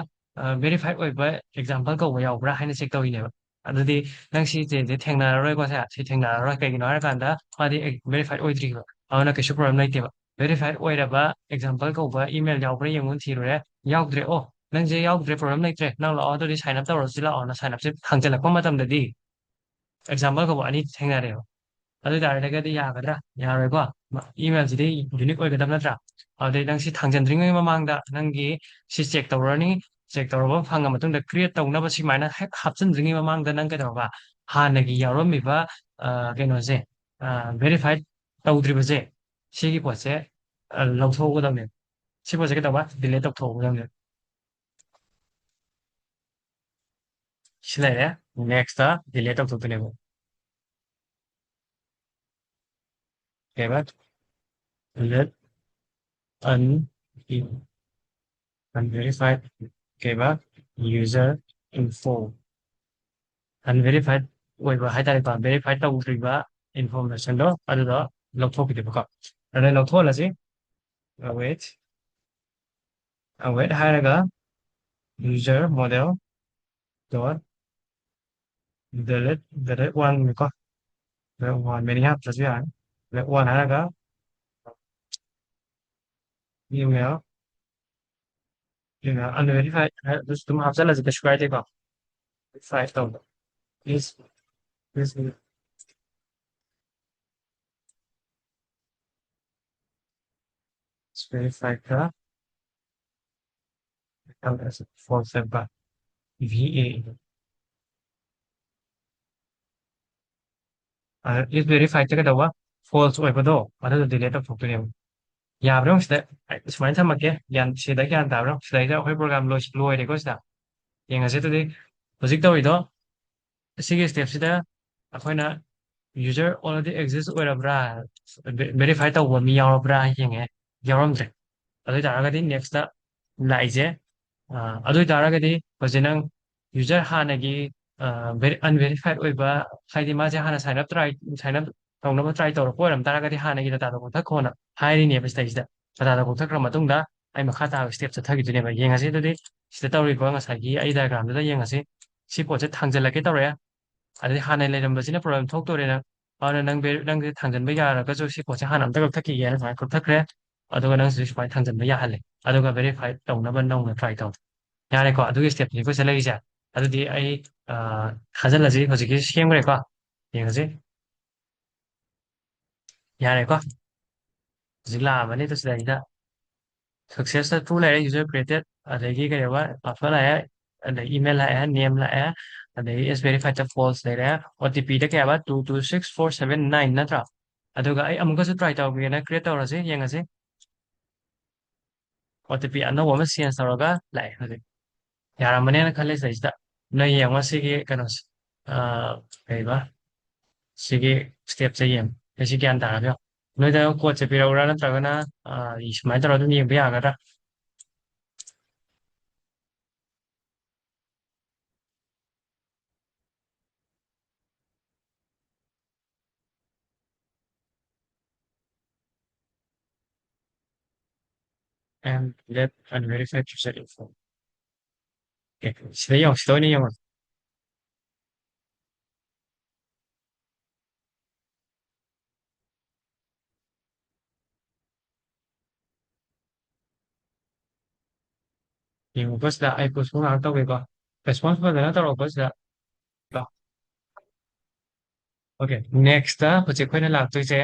ꯚꯦꯔꯤꯐꯥꯏꯠ ꯑꯣꯏꯕ ꯑꯦꯛꯖꯥꯝꯄꯜ ꯀꯧꯕ ꯌꯥꯎꯕ꯭ꯔꯥ ꯍꯥꯏꯅ ꯆꯦꯛ ꯇꯧꯔꯤꯅꯦꯕ ꯑꯗꯨꯗꯤ ꯅꯪ ꯁꯤꯁꯦ ꯊꯦꯡꯅꯔꯔꯣꯏꯀꯣ ꯁꯤ ꯊꯦꯡꯅꯔꯔꯣꯏ ꯀꯩꯒꯤꯅꯣ ꯍꯥꯏꯔꯀꯥꯟꯗ ꯃꯥꯗꯤ ꯚꯦꯔꯤꯐꯥꯏꯠ ꯑꯣꯏꯗ꯭ꯔꯤꯕ ꯑꯗꯨꯅ ꯀꯩꯁꯨ ꯄ꯭ꯔꯣꯕ꯭ꯂꯦꯝ ꯂꯩꯇꯦꯕ ꯚꯦꯔꯤꯐꯥꯏꯠ ꯑꯣꯏꯔꯕ ꯑꯦꯛꯖꯥꯝꯄꯜ ꯀꯧꯕ ꯏꯃꯦꯜ ꯌꯥꯎꯕ꯭ꯔꯥ ꯌꯦꯡꯉꯨ ꯊꯤꯔꯨꯔꯦ ꯌꯥꯎꯗ꯭ꯔꯦ ꯑꯣ ꯅꯪꯁꯦ ꯌꯥꯎꯗ꯭ꯔꯦ ꯄ꯭ꯔꯣꯕ꯭ꯂꯦꯝ ꯂꯩꯇ꯭ꯔꯦ ꯅꯪ ꯂꯥꯛꯑꯣ ꯑꯗꯨꯗꯤ ꯁꯥꯏꯟ ꯑꯞ ꯇꯧꯔꯁꯤ ꯂꯥꯛꯑꯣꯅ ꯁꯥꯏꯟ ꯑꯞꯁꯦ ꯍꯥꯡꯖꯜꯂꯛꯄ ꯃꯇꯝꯗꯗꯤ ꯑꯦꯛꯖꯥꯝꯄꯜ ꯀꯧꯕ ꯑꯅꯤ ꯊꯦꯡꯅꯔꯦꯕ ꯑꯗꯨ ꯇꯥꯔꯒꯗꯤ ꯌꯥꯒꯗ꯭ꯔꯥ ꯌꯥꯔꯣꯏꯀꯣ ꯏꯃꯦꯜꯁꯤꯗꯤ ꯌꯨꯅꯤꯛ ꯑꯣꯏꯒꯗꯕ ꯅꯠꯇ꯭ꯔꯥ ꯑꯗꯨꯗꯩ ꯅꯪ ꯁꯤ ꯊꯥꯡꯖꯟꯗ꯭ꯔꯤꯉꯩ ꯃꯃꯥꯡꯗ ꯅꯪꯒꯤ ꯁꯤ ꯆꯦꯛ ꯇꯧꯔꯅꯤ ꯆꯦꯛ ꯇꯧꯔꯕ ꯐꯪꯉ ꯃꯇꯨꯡꯗ ꯀ꯭रिꯌꯦꯠ ꯇꯧꯅꯕ ꯁꯨꯃꯥꯏꯅ ꯍꯦꯛ ꯍꯥꯞꯆꯤꯟꯗ꯭ꯔꯤꯉꯩ ꯃꯃꯥꯡꯗ ꯅꯪ ꯀꯩꯗꯧꯔꯕ ꯍꯥꯟꯅꯒꯤ ꯌꯥꯎꯔꯝꯃꯤꯕ ꯀꯩꯅꯣꯁꯦ ꯚꯦꯔꯤꯐꯥꯏꯠ ꯇꯧꯗ꯭ꯔꯤꯕꯁꯦ ꯁꯤꯒꯤ ꯄꯣꯠꯁꯦ ꯂꯧꯊꯣꯛꯒꯗꯕꯅꯦ ꯁꯤ ꯄꯣꯠꯁꯦ ꯀꯩꯗꯧꯕ ꯗꯤꯂꯦꯠ ꯇꯧꯊꯣꯛꯒꯗꯕꯅꯦ ꯁꯤ ꯂꯩꯔꯦ ꯅꯦꯛꯁꯇ ꯗꯤꯂꯦꯠ ꯇꯧꯊꯣꯛꯇꯣꯏꯅꯦꯕ ꯀꯩꯕ delete unverified ꯀꯩꯕ user info unverified ꯑꯣꯏꯕ ꯍꯥꯏꯇꯥꯔꯦꯀꯣ ꯚꯦꯔꯤꯐꯥꯏ ꯇꯧꯗ꯭ꯔꯤꯕ ꯏꯟꯐꯣꯔꯃꯦꯁꯟꯗꯣ ꯑꯗꯨꯗꯣ ꯂꯧꯊꯣꯛꯈꯤꯗꯦꯕꯀꯣ ꯑꯗꯨꯗ ꯂꯧꯊꯣꯛꯍꯜꯂꯁꯤ wait wait ꯍꯥꯏꯔꯒ user model dot delete one ꯀꯣ delete one ꯃꯦꯅꯤ ꯍꯥꯞꯇ꯭ꯔꯁꯨ ꯌꯥꯔꯦ delete one ꯍꯥꯏꯔꯒ email unverified ꯑꯗꯨꯁꯨ ꯑꯗꯨꯝ ꯍꯥꯞꯆꯜꯂꯁꯤ ꯀꯩꯁꯨ ꯀꯥꯏꯗꯦꯀꯣ verify ꯇꯧꯕ please verify ka false ba VA is verified ꯆꯠꯀꯗꯧꯕ false ꯑꯣꯏꯕꯗꯣ ꯑꯗꯨꯗꯣ delete ꯇꯧꯊꯣꯛꯇꯣꯏꯅꯦꯕ ꯌꯥꯕ꯭ꯔꯣ ꯁꯤꯗ ꯁꯨꯃꯥꯏꯅ ꯊꯝꯃꯛꯀꯦ ꯁꯤꯗ ꯒ꯭ꯌꯥꯟ ꯇꯥꯕ꯭ꯔꯣ ꯁꯤꯗꯩꯗ ꯑꯩꯈꯣꯏ ꯄ꯭ꯔꯣꯒ꯭ꯔꯥꯝ ꯂꯣꯏꯔꯦꯀꯣ ꯁꯤꯗ ꯌꯦꯡꯉꯁꯤ ꯑꯗꯨꯗꯤ ꯍꯧꯖꯤꯛ ꯇꯧꯔꯤꯗꯣ ꯁꯤꯒꯤ ꯁ꯭ꯇꯦꯞꯁꯤꯗ ꯑꯩꯈꯣꯏꯅ ꯌꯨꯖꯔ ꯑꯣꯜꯔꯦꯗꯤ ꯑꯦꯛꯖꯤꯁ ꯑꯣꯏꯔꯕ꯭ꯔꯥ ꯚꯦꯔꯤꯐꯥꯏ ꯇꯧꯕ ꯃꯤ ꯌꯥꯎꯔꯕ꯭ꯔꯥ ꯌꯦꯡꯉꯦ ꯌꯥꯎꯔꯝꯗ꯭ꯔꯦ ꯑꯗꯨ ꯑꯣꯏꯇꯥꯔꯒꯗꯤ ꯅꯦꯛꯁꯇ ꯂꯥꯛꯏꯁꯦ ꯑꯗꯨ ꯑꯣꯏꯇꯥꯔꯒꯗꯤ ꯍꯧꯖꯤꯛ ꯅꯪ ꯌꯨꯖꯔ ꯍꯥꯟꯅꯒꯤ ꯑꯟꯚꯦꯔꯤꯐꯥꯏꯠ ꯑꯣꯏꯕ ꯍꯥꯏꯗꯤ ꯃꯥꯁꯦ ꯍꯥꯟꯅ ꯁꯥꯏꯟ ꯑꯞ ꯇꯧꯅꯕ ꯇ꯭ꯔꯥꯏ ꯇꯧꯔꯛꯄ ꯑꯣꯏꯔꯝ ꯇꯥꯔꯒꯗꯤ ꯍꯥꯟꯅꯒꯤ ꯗꯥꯇꯥꯗꯣ ꯀꯛꯊꯠꯈꯣꯅ ꯍꯥꯏꯔꯤꯅꯦꯕ ꯁꯤꯗꯩꯁꯤꯗ ꯗꯥꯇꯥꯗꯣ ꯀꯛꯊꯠꯈ꯭ꯔ ꯃꯇꯨꯡꯗ ꯑꯩ ꯃꯈꯥ ꯇꯥꯕ ꯁ꯭ꯇꯦꯞ ꯆꯠꯊꯈꯤꯗꯣꯏꯅꯦꯕ ꯌꯦꯡꯉꯁꯤ ꯑꯗꯨꯗꯤ ꯁꯤꯗ ꯇꯧꯔꯤꯕ ꯉꯁꯥꯏꯒꯤ ꯑꯩ ꯗꯥꯏꯒ꯭ꯔꯥꯝꯗꯨꯗ ꯌꯦꯡꯉꯁꯤ ꯁꯤ ꯄꯣꯠꯁꯦ ꯊꯥꯡꯖꯜꯂꯛꯀꯦ ꯇꯧꯔꯛꯑꯦ ꯑꯗꯩ ꯍꯥꯟꯅ ꯂꯩꯔꯝꯕꯁꯤꯅ ꯄ꯭ꯔꯣꯕ꯭ꯂꯦꯝ ꯊꯣꯛꯇꯣꯔꯦ ꯑꯗꯨꯅ ꯅꯪꯁꯦ ꯊꯥꯡꯖꯟꯕ ꯌꯥꯔꯒꯁꯨ ꯁꯤ ꯄꯣꯠꯁꯦ ꯍꯥꯟꯅ ꯑꯝꯇ ꯀꯛꯊꯠꯈꯤꯒꯦꯅ ꯁꯨꯃꯥꯏꯅ ꯀꯛꯊꯠꯈ꯭ꯔꯦ ꯑꯗꯨꯒ ꯅꯪ ꯍꯧꯖꯤꯛ ꯁꯨꯃꯥꯏꯅ ꯊꯥꯡꯖꯟꯕ ꯌꯥꯍꯜꯂꯦ ꯑꯗꯨꯒ ꯚꯦꯔꯤꯐꯥꯏ ꯇꯧꯅꯕ ꯅꯧꯅ ꯇ꯭ꯔꯥꯏ ꯇꯧ ꯌꯥꯔꯦꯀꯣ ꯑꯗꯨꯒꯤ ꯁ꯭ꯇꯦꯞꯅꯤ ꯑꯩꯈꯣꯏ ꯆꯠꯂꯛꯏꯁꯦ ꯑꯗꯨꯗꯤ ꯑꯩ ꯊꯥꯖꯤꯜꯂꯁꯤ ꯍꯧꯖꯤꯛꯀꯤ ꯁꯦꯝꯈ꯭ꯔꯦꯀꯣ ꯌꯦꯡꯉꯁꯤ ꯌꯥꯔꯦꯀꯣ ꯍꯧꯖꯤꯛ ꯂꯥꯛꯑꯕꯅꯤ ꯁꯤꯗꯩꯗ ꯁꯛꯁꯦꯁꯇ ꯇ꯭ꯔꯨ ꯂꯩꯔꯦ ꯌꯨꯖꯔ ꯀ꯭ꯔꯤꯌꯦꯇꯦꯠ ꯑꯗꯒꯤ ꯀꯩꯕ ꯄꯥꯁꯋꯥꯔꯗ ꯂꯥꯛꯑꯦ ꯑꯗꯒꯤ ꯏꯃꯦꯜ ꯂꯥꯛꯑꯦ ꯅꯦꯝ ꯂꯥꯛꯑꯦ ꯑꯗꯒꯤ ꯏꯁ ꯚꯦꯔꯤꯐꯥꯏꯗ ꯐꯣꯜꯁ ꯂꯩꯔꯦ ꯑꯣ ꯇꯤ ꯄꯤꯗ ꯀꯌꯥꯕ 226479 ꯅꯠꯇ꯭ꯔꯥ ꯑꯗꯨꯒ ꯑꯩ ꯑꯃꯨꯛꯀꯁꯨ ꯇ꯭ꯔꯥꯏ ꯇꯧꯒꯦꯅ ꯀ꯭रिꯌꯦꯠ ꯇꯧꯔꯁꯤ ꯌꯦꯡꯉꯁꯤ ꯑꯣ ꯇꯤ ꯄꯤ ꯑꯅꯧꯕ ꯑꯃ ꯆꯦꯟꯖ ꯇꯧꯔꯒ ꯂꯥꯛꯑꯦ ꯍꯧꯖꯤꯛ ꯌꯥꯔꯝꯕꯅꯦꯅ ꯈꯜꯂꯤ ꯁꯤꯗꯩꯁꯤꯗ ꯅꯣꯏ ꯌꯦꯡꯉꯣ ꯁꯤꯒꯤ ꯀꯩꯅꯣꯁꯦ ꯀꯩꯕ ꯁꯤꯒꯤ ꯁ꯭ꯇꯦꯞꯁꯦ ꯌꯦꯡꯉꯣ ꯑꯩ ꯒ꯭ꯌꯥꯟ ꯇꯥꯔꯒ ꯅꯣꯏꯗ ꯀꯣꯠꯁꯦ ꯄꯤꯔꯛꯎꯔꯥ ꯅꯠꯇ꯭ꯔꯒꯅ ꯁꯨꯃꯥꯏꯅ ꯇꯧꯔꯒ ꯑꯗꯨꯝ ꯌꯦꯡꯕ ꯌꯥꯒꯗ꯭ꯔꯥ and let unverified user info sida yong sida oyna yong yong sida ai post mo ngak tawge ko response fazana tawrokpa sida okay next hojik khoina laktoise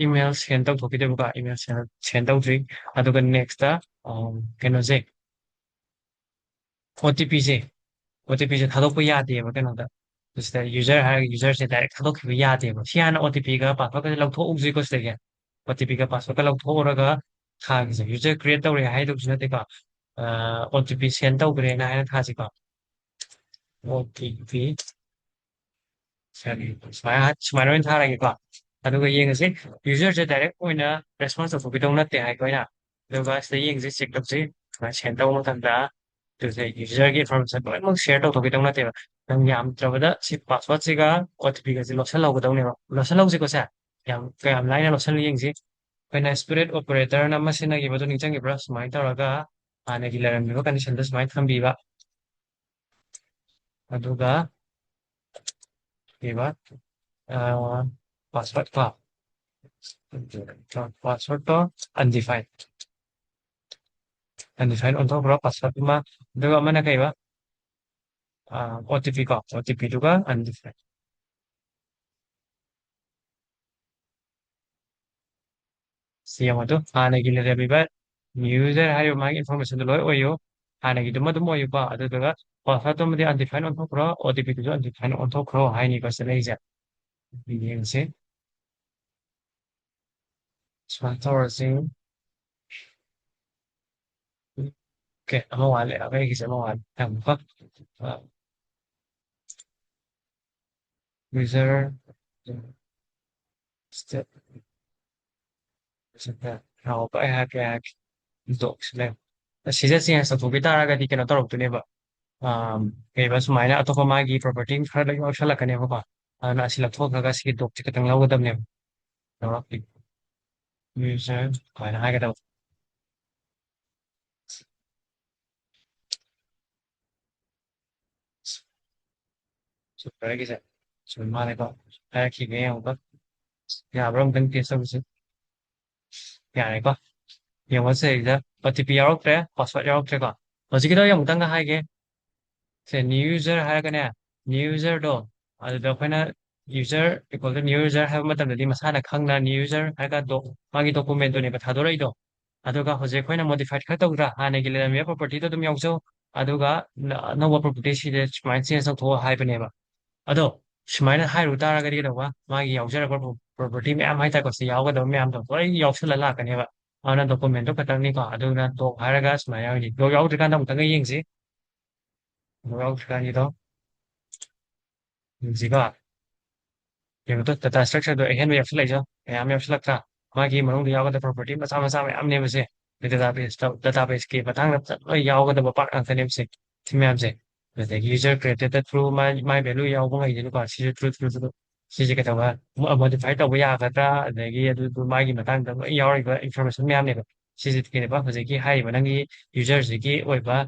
email send tawthokideba email send tawdri aduga next kainose OTP se OTP se thadokpa yadeba kainoda sida user ha user se direct thadokhiba yadeba si hana OTP ga password ga lawthokujri ko sida OTP ga password ga lawthoraga thagise user create tawre haidobsina teka OTP send tawgrena haina thasiko OTP sumaina oina tharageko aduga yengase user se direct oina response tawthokidau natte haikoina aduga sida yengse check tawse send tawba mathamda user gi information loimak share tawthokidau natteba nang yamdrabada si password siga OTP ga si losan lawgadau losan lawsiko sa kayam laina losan yengse ꯑꯩꯈꯣꯏꯅ ꯁ꯭ꯄꯤꯔꯤꯠ ꯑꯣꯄꯔꯦꯇꯔꯅ ꯑꯃ ꯁꯤꯖꯤꯟꯅꯈꯤꯕꯗꯨ ꯅꯤꯡꯁꯤꯡꯉꯤꯕ꯭ꯔꯥ ꯁꯨꯃꯥꯏꯅ ꯇꯧꯔꯒ ꯍꯥꯟꯅꯒꯤ ꯂꯩꯔꯝꯃꯤꯕ ꯀꯟꯗꯤꯁꯟꯗ ꯁꯨꯃꯥꯏꯅ ꯊꯝꯕꯤꯕ ꯑꯗꯨꯒ ꯀꯩꯕ ꯄꯥꯁꯋꯥꯔꯗ ꯄꯥꯁꯋꯥꯔꯗꯇꯣ ꯑꯟꯗꯤꯐꯥꯏꯟ ꯑꯣꯟꯊꯣꯛꯈ꯭ꯔꯣ ꯄꯥꯁꯋꯥꯔꯗ ꯑꯃ ꯑꯗꯨꯒ ꯑꯃꯅ ꯀꯩꯕ OTP OTPꯗꯨꯒ ꯑꯟꯗꯤꯐꯥꯏꯟ ꯁꯤ ꯌꯦꯡꯉꯣ ꯍꯥꯟꯅꯒꯤ ꯂꯩꯔꯝꯃꯤꯕ ꯌꯨꯖꯔ ꯍꯥꯏꯔꯤꯕ ꯃꯥꯒꯤ ꯏꯟꯐꯣꯔꯃꯦꯁꯟꯗꯣ ꯂꯣꯏ ꯑꯣꯏꯌꯨ ꯍꯥꯟꯅꯒꯤꯗꯨꯃ ꯑꯗꯨꯝ ꯑꯣꯏꯌꯨꯀꯣ ꯑꯗꯨꯗꯨꯒ ꯄꯥꯁꯋꯥꯔꯗꯇꯨꯃꯗꯤ ꯑꯟꯗꯤꯐꯥꯏꯟ Smart Sourcing. Okay, ama wale. Okay, kasi ama wale. Tama. User step. How ba hack docs le. Sisa siya sa tubi taraga di kena torok tuneba. Kaya ba sumaina ato ko magi property khara lagi option la kaneba ba. Na sila thok kaga sige doc tikatang lawa dam ne. Torok user kaya na haga daw. So kaya kisa. So mali ba. Kaya kigaya ba. Ya bro ang tang tesa bisa. Ya ne ba. Yung wasa isa. OTP yarok tre. Password yarok tre ka. Kasi kita yung tanga haga. Say new user 하여간에 new user도 아주 그냥 user equal to new user 하면 맞다는데 마사나 강나 new user 하여간 도 마기 도쿠멘트네 바 다돌아이도 아두가 호재 코이나 modified 했다고라 하는 길에 몇 property도 좀 영소 아두가 no property 시대 마인스에서 도 하이브네바 아도 슈마이나 하이로 따라가게 되와 마기 영저를 property 매암 하이다 것이 야오가 매암도 거의 역설을 라가네바 아나 도쿠멘트 같다니까 아두나 도 하라가 스마야니 요 야오 들어간다 못한 거 인지 야오 들어가니도 지가 이것도 data structure도 ahen way 없을래죠. 아무 없을까? 마기 모형도 야오가 property 마사마사 암네 버세 database के 바탕 야오가 더 part ang tanemse 팀함세 그래서 user created through my value 야오가 이제는 봐 시제 through 시제가 더 modify 또 야가다 내기 그 마기 바탕 더 야오가 그 information 매암네 시제 되게 봐 그래서 이 하이 바당이 user 지기 오이바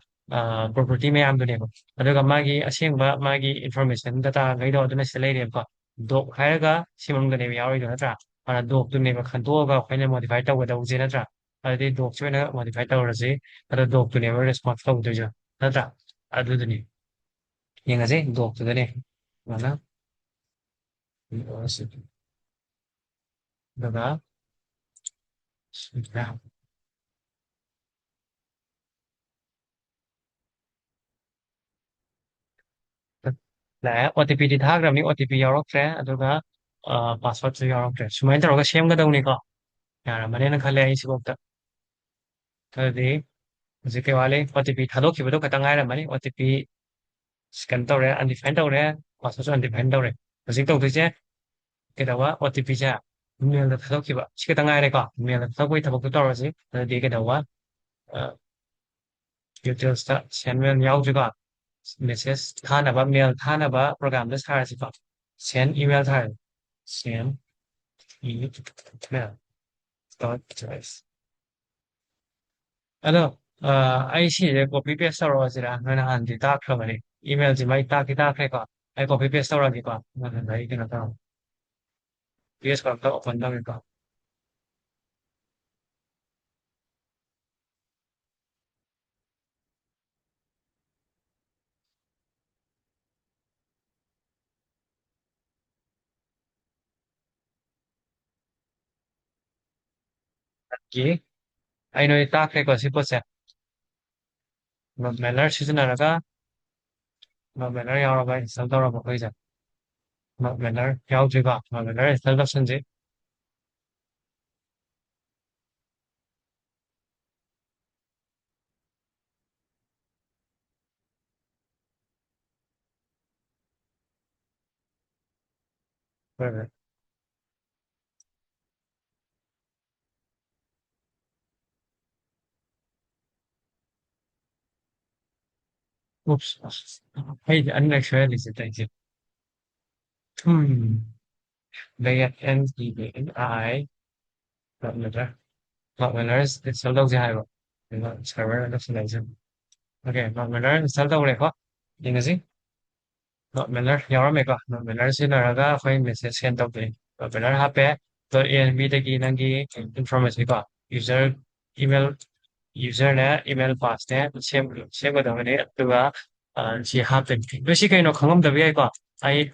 property 매암도네 그러니까 마기 아시행바 마기 information data 가이도 어디나 실레이래 봐 doc 하여가 심음근에 야오이도 하더라 아나 doc 두네가 칸도가 파이널 modify ꯇꯧꯒꯗꯧꯁꯦ ꯅꯠꯇ꯭ꯔꯥ ꯑꯗꯨꯗꯤ doc ꯑꯣꯏꯅ modify ꯇꯧꯔꯁꯤ ꯑꯗꯣ doc ꯇꯨꯅꯦꯕ response ꯇꯧꯗꯣꯏꯁꯦ ꯅꯠꯇ꯭ꯔꯥ ꯑꯗꯨꯗꯨꯅꯤ ꯌꯦꯡꯉꯁꯦ doc ꯇꯨꯗꯅꯦ ꯑꯗꯨꯃꯥꯏꯅ ꯑꯗꯨꯒ OTPꯗꯤ ꯊꯥꯈ꯭ꯔꯕꯅꯤ OTP ꯌꯥꯎꯔꯛꯇ꯭ꯔꯦ ꯑꯗꯨꯒ ꯄꯥꯁꯋꯥꯔꯗꯁꯨ ꯌꯥꯎꯔꯛꯇ꯭ꯔꯦ ꯁꯨꯃꯥꯏꯅ ꯇꯧꯔꯒ ꯁꯦꯝꯒꯗꯧꯅꯤꯀꯣ ꯌꯥꯔꯝꯃꯅꯦꯅ ꯈꯜꯂꯦ ꯑꯩ ꯁꯤꯐꯥꯎꯗ ꯑꯗꯨꯗꯤ ꯍꯧꯖꯤꯛ ꯀꯩ ꯋꯥꯠꯂꯤ OTP ꯊꯥꯗꯣꯛꯈꯤꯕꯗꯣ ꯈꯛꯇꯪ ꯉꯥꯏꯔꯝꯃꯅꯤ OTP scan ꯇꯧꯔꯦ undefined ꯇꯧꯔꯦ password undefined ꯇꯧꯔꯦ ꯍꯧꯖꯤꯛ ꯇꯧꯗꯣꯏꯁꯦ ꯀꯩꯗꯧꯕ OTPꯁꯦ ꯏꯃꯦꯜꯗ ꯊꯥꯗꯣꯛꯈꯤꯕ ꯁꯤ ꯈꯛꯇꯪ ꯉꯥꯏꯔꯦꯀꯣ ꯏꯃꯦꯜꯗ ꯊꯥꯗꯣꯛꯄꯒꯤ ꯊꯕꯛꯇꯣ ꯇꯧꯔꯁꯤ ꯑꯗꯨꯗꯤ ꯀꯩꯗꯧꯕ detailsꯇ send mail ꯌꯥꯎꯗ꯭ꯔꯤꯀꯣ messageꯊꯥꯅꯕ mailꯊꯥꯅꯕ ꯄ꯭ꯔꯣꯒ꯭ꯔꯥꯝꯗ ꯁꯥꯔꯁꯤꯀꯣ send emailꯊꯥꯔꯁꯤ send email dot choice ꯑꯗꯣ ꯑꯩ ꯁꯤꯁꯦ ꯀꯣꯄꯤ ꯄꯦꯁ ꯇꯧꯔꯛꯑꯁꯤꯔꯥ ꯅꯣꯏꯅ ꯍꯥꯟꯅꯗꯤ ꯇꯥꯛꯈ꯭ꯔꯕꯅꯤ ꯏꯃꯦꯜꯁꯤ ꯃꯩ ꯇꯥꯛꯈ꯭ꯔꯦꯀꯣ ꯑꯩ ꯀꯣꯄꯤ ꯄꯦꯁ ꯇꯧꯔꯛꯑꯒꯦꯀꯣ ꯑꯗꯨꯗ ꯑꯩ ꯀꯩꯅꯣ ꯇꯧꯔꯣ ꯄꯦꯁ ꯈꯛꯇ ꯑꯣꯄꯟ ꯇꯧꯒꯦꯀꯣ ꯑꯩ ꯅꯣꯏ ꯇꯥꯛꯈ꯭ꯔꯦꯀꯣ ꯁꯤ ꯄꯣꯠꯁꯦ ꯃꯦꯂꯔ ꯁꯤꯖꯤꯟꯅꯔꯒ ꯃꯦꯂꯔ ꯌꯥꯎꯔꯒ ꯏꯟꯁꯇꯣꯜ ꯇꯧꯔꯕ ꯑꯩꯈꯣꯏꯁꯦ ꯃꯦꯂꯔ ꯌꯥꯎꯗ꯭ꯔꯤꯀꯣ ꯃꯦꯂꯔ install ꯇꯧꯁꯟꯁꯤ Oops. Hey, unlike this thank you. They NDI not matter. Not winners, it's a low zero. Not server destination. Okay, not winner, it's a low record. Dingazi. Not winner, Yarameka. Not winners in Araga, find message sent up the winner happy. The ANB the Ginangi information got user email user net email pass net same with the to she happened. Basically, no common the way got I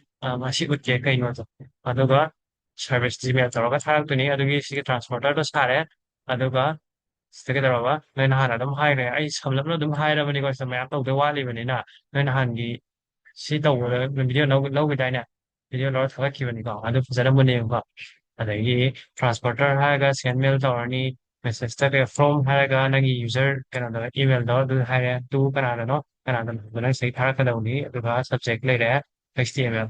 she would get a note. Aduga service Gmail Toroga Tarantuni, Adugi she transporter to Sare, Aduga stick it over, then had Adam hire. I some of them hire when he goes the map of the wall even in a then handy. She told the video no with Dina. Video Lord Haki when he got, and the ceremony got. ꯑꯗꯒꯤ transporter ꯍꯥꯏꯔꯒ send mail ꯇꯧꯔꯅꯤ message ꯇ from ꯍꯥꯏꯔꯒ ꯅꯪꯒꯤ user ꯀꯩꯅꯣꯗ emailꯗꯣ ꯑꯗꯨ ꯍꯥꯏꯔꯦ to ꯀꯅꯥꯗꯅꯣ ꯅꯪ ꯁꯤ ꯊꯥꯔꯛꯀꯗꯧꯅꯤ ꯑꯗꯨꯒ subject ꯂꯩꯔꯦ HTML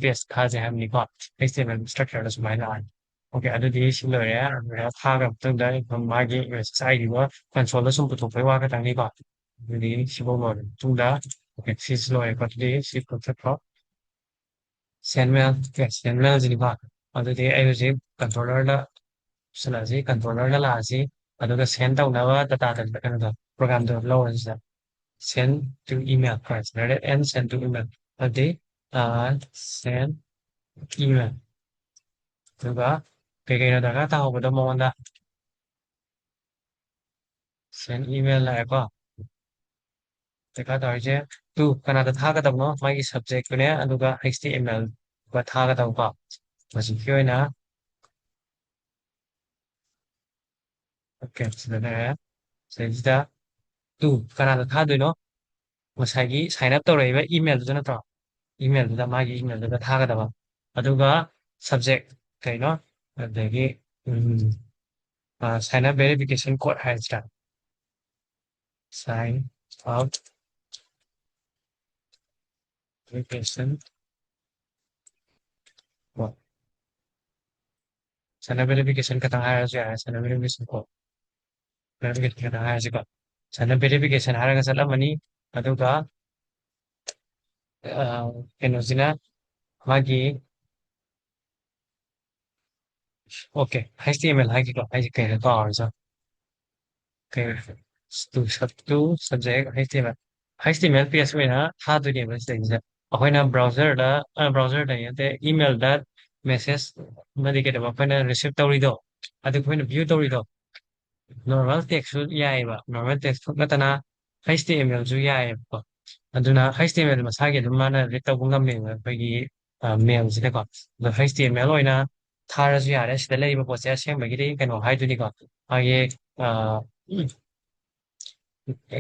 page ꯊꯥꯁꯦ ꯍꯥꯏꯕꯅꯤꯀꯣ HTML structure ꯁꯨꯃꯥꯏꯅ ꯂꯥꯛꯑꯅꯤ ꯑꯣꯀꯦ ꯑꯗꯨꯗꯤ ꯁꯤ ꯂꯣꯏꯔꯦ ꯑꯗꯨꯒ ꯊꯥꯈ꯭ꯔ ꯃꯇꯨꯡꯗ ꯃꯥꯒꯤ message ID ꯀꯟꯁꯣꯜꯗ ꯁꯨꯝ ꯄꯨꯊꯣꯛꯄꯩ ꯋꯥ ꯈꯛꯇꯪꯅꯤꯀꯣ ꯑꯗꯨꯗꯤ ꯁꯤꯐꯥꯎ ꯂꯣꯏꯔ ꯃꯇꯨꯡꯗ ꯑꯣꯀꯦ ꯁꯤꯁꯨ ꯂꯣꯏꯔꯦꯀꯣ ꯑꯗꯨꯗꯤ ꯁꯤ ꯀꯛꯊꯠꯈ꯭ꯔꯣ send mailꯁꯤꯅꯤꯀꯣ ꯑꯗꯨꯗꯤ ꯑꯩ ꯍꯧꯖꯤꯛ controller ꯁꯤꯜꯂꯛꯑꯁꯤ controller ꯂꯥꯛꯑꯁꯤ ꯑꯗꯨꯒ send ꯇꯧꯅꯕ data ꯀꯩꯅꯣꯗꯣ ꯄ꯭ꯔꯣꯒ꯭ꯔꯥꯝꯗꯣ ꯂꯧꯔꯁꯤ ꯁꯤꯗ send to email first and send to email ꯑꯗꯨꯗꯤ send email ꯑꯗꯨꯒ ꯀꯩꯀꯩꯅꯣ ꯗꯔꯀꯥꯔ ꯇꯥꯍꯧꯕꯗꯣ ꯃꯉꯣꯟꯗ send email ꯂꯥꯛꯑꯦꯀꯣ ꯗꯔꯀꯥꯔ ꯇꯧꯔꯤꯁꯦ to ꯀꯅꯥꯗ ꯊꯥꯒꯗꯕꯅꯣ ꯃꯥꯒꯤ subjectꯇꯨꯅꯦ ꯑꯗꯨꯒ HTML ꯊꯥꯒꯗꯕꯀꯣ ꯍꯧꯖꯤꯛꯀꯤ ꯑꯣꯏꯅ ꯑꯣꯀꯦ ꯁꯤꯗꯅꯦ ꯁꯤꯗꯩꯁꯤꯗ to ꯀꯅꯥꯗ ꯊꯥꯗꯣꯏꯅꯣ ꯉꯁꯥꯏꯒꯤ sign up ꯇꯧꯔꯛꯏꯕ ꯏꯃꯦꯜꯗꯨꯗ ꯅꯠꯇ꯭ꯔꯣ ꯏꯃꯦꯜꯗꯨꯗ ꯃꯥꯒꯤ ꯏꯃꯦꯜꯗꯨꯗ ꯊꯥꯒꯗꯕ ꯑꯗꯨꯒ subject ꯀꯩꯅꯣ ꯑꯗꯒꯤ sign up verification code ꯍꯥꯏꯁꯤꯔꯥ sign up verification code sign up verification ꯈꯇꯪ ꯍꯥꯏꯔꯁꯨ ꯌꯥꯔꯦ sign up verification code verification ꯈꯇꯪ ꯍꯥꯏꯔꯁꯤꯀꯣ sign up verification ꯍꯥꯏꯔꯒ ꯆꯠꯂꯝꯃꯅꯤ ꯑꯗꯨꯒ ꯀꯩꯅꯣꯁꯤꯅ ꯃꯥꯒꯤ ꯑꯣꯀꯦ HTML ꯍꯥꯏꯒꯦꯀꯣ ꯑꯩꯁꯦ ꯀꯩꯅꯣ ꯀꯥꯎꯔꯁꯨ to subject HTML page ꯑꯣꯏꯅ ꯊꯥꯗꯣꯏꯅꯦꯕ ꯁꯤꯗꯩꯁꯤꯗ ꯑꯩꯈꯣꯏꯅ ꯕ꯭ꯔꯥꯎꯖꯔꯗ ꯅꯠꯇꯦ ꯏꯃꯦꯜꯗ ꯃꯦꯁꯦꯖ ꯑꯃꯗꯤ ꯀꯩꯗꯧꯕ ꯑꯩꯈꯣꯏꯅ ꯔꯤꯁꯤꯞ ꯇꯧꯔꯤꯗꯣ ꯑꯗꯨ ꯑꯩꯈꯣꯏꯅ ꯚ꯭ꯌూ ꯇꯧꯔꯤꯗꯣ ꯅꯣꯔꯃꯦꯜ ꯇꯦꯛꯁꯁꯨ ꯌꯥꯏꯑꯕ ꯅꯣꯔꯃꯦꯜ ꯇꯦꯛꯁ ꯈꯛ ꯅꯠꯇꯅ HTMLꯁꯨ ꯌꯥꯏꯑꯕꯀꯣ ꯑꯗꯨꯅ HTML ꯃꯁꯥꯒꯤ ꯑꯗꯨꯝ ꯃꯥꯅ ꯔꯤড ꯇꯧꯕ ꯉꯝꯃꯦꯕ ꯑꯩꯈꯣꯏꯒꯤ ꯃꯦꯜꯁꯤꯗꯀꯣ ꯑꯗꯣ HTML ꯑꯣꯏꯅ ꯊꯥꯔꯁꯨ ꯌꯥꯔꯦ ꯁꯤꯗ ꯂꯩꯔꯤꯕ ꯄꯣꯠꯁꯦ ꯑꯁꯦꯡꯕꯒꯤꯗꯤ ꯀꯩꯅꯣ ꯍꯥꯏꯗꯣꯏꯅꯤꯀꯣ ꯃꯥꯒꯤ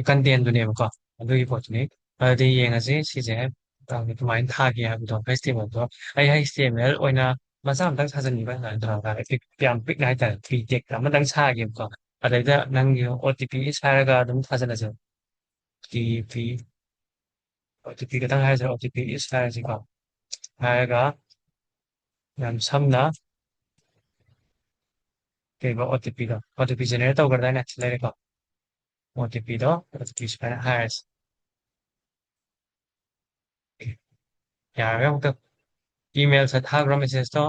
ꯀꯟꯇꯦꯟꯗꯨꯅꯦꯕꯀꯣ ꯑꯗꯨꯒꯤ ꯄꯣꯠꯇꯨꯅꯤ ꯑꯗꯨꯗꯤ ꯌꯦꯡꯉꯁꯤ ꯁꯤꯁꯦ ꯀꯃꯥꯏꯅ ꯊꯥꯒꯦ ꯍꯥꯏꯕꯗꯣ HTMLꯗꯣ ꯑꯩ HTML ꯑꯣꯏꯅ ꯃꯆꯥ ꯑꯃꯇꯪ ꯁꯥꯖꯟꯈꯤꯕ ꯁꯨꯃꯥꯏꯅ ꯇꯧꯔꯒ ꯌꯥꯝ ꯄꯤꯛꯅ ꯍꯥꯏꯇꯥꯔꯦ ꯐ꯭ꯔꯤ ꯇꯦꯛ ꯑꯃꯇꯪ ꯁꯥꯒꯦꯕꯀꯣ ꯑꯗꯩꯗ ꯅꯪꯒꯤ OTP ꯍꯥꯏꯔꯒ ꯑꯗꯨꯝ ꯊꯥꯖꯤꯜꯂꯁꯦ OTP ꯈꯇꯪ ꯍꯥꯏꯔꯁꯦ OTP ꯍꯥꯏꯔꯁꯤꯀꯣ ꯍꯥꯏꯔꯒ ꯌꯥꯝ ꯁꯝꯅ ꯀꯩꯕ OTP ꯖꯦꯅꯦꯔꯦꯠ ꯇꯧꯈ꯭ꯔꯗꯥꯏꯅꯦ ꯂꯩꯔꯦꯀꯣ OTP ꯁꯨꯃꯥꯏꯅ ꯍꯥꯏꯔꯁꯤ ꯌꯥꯔꯒ ꯑꯃꯨꯛꯇ ꯏꯃꯦꯜꯁꯦ ꯊꯥꯈ꯭ꯔꯣ ꯃꯦꯁꯦꯖꯇꯣ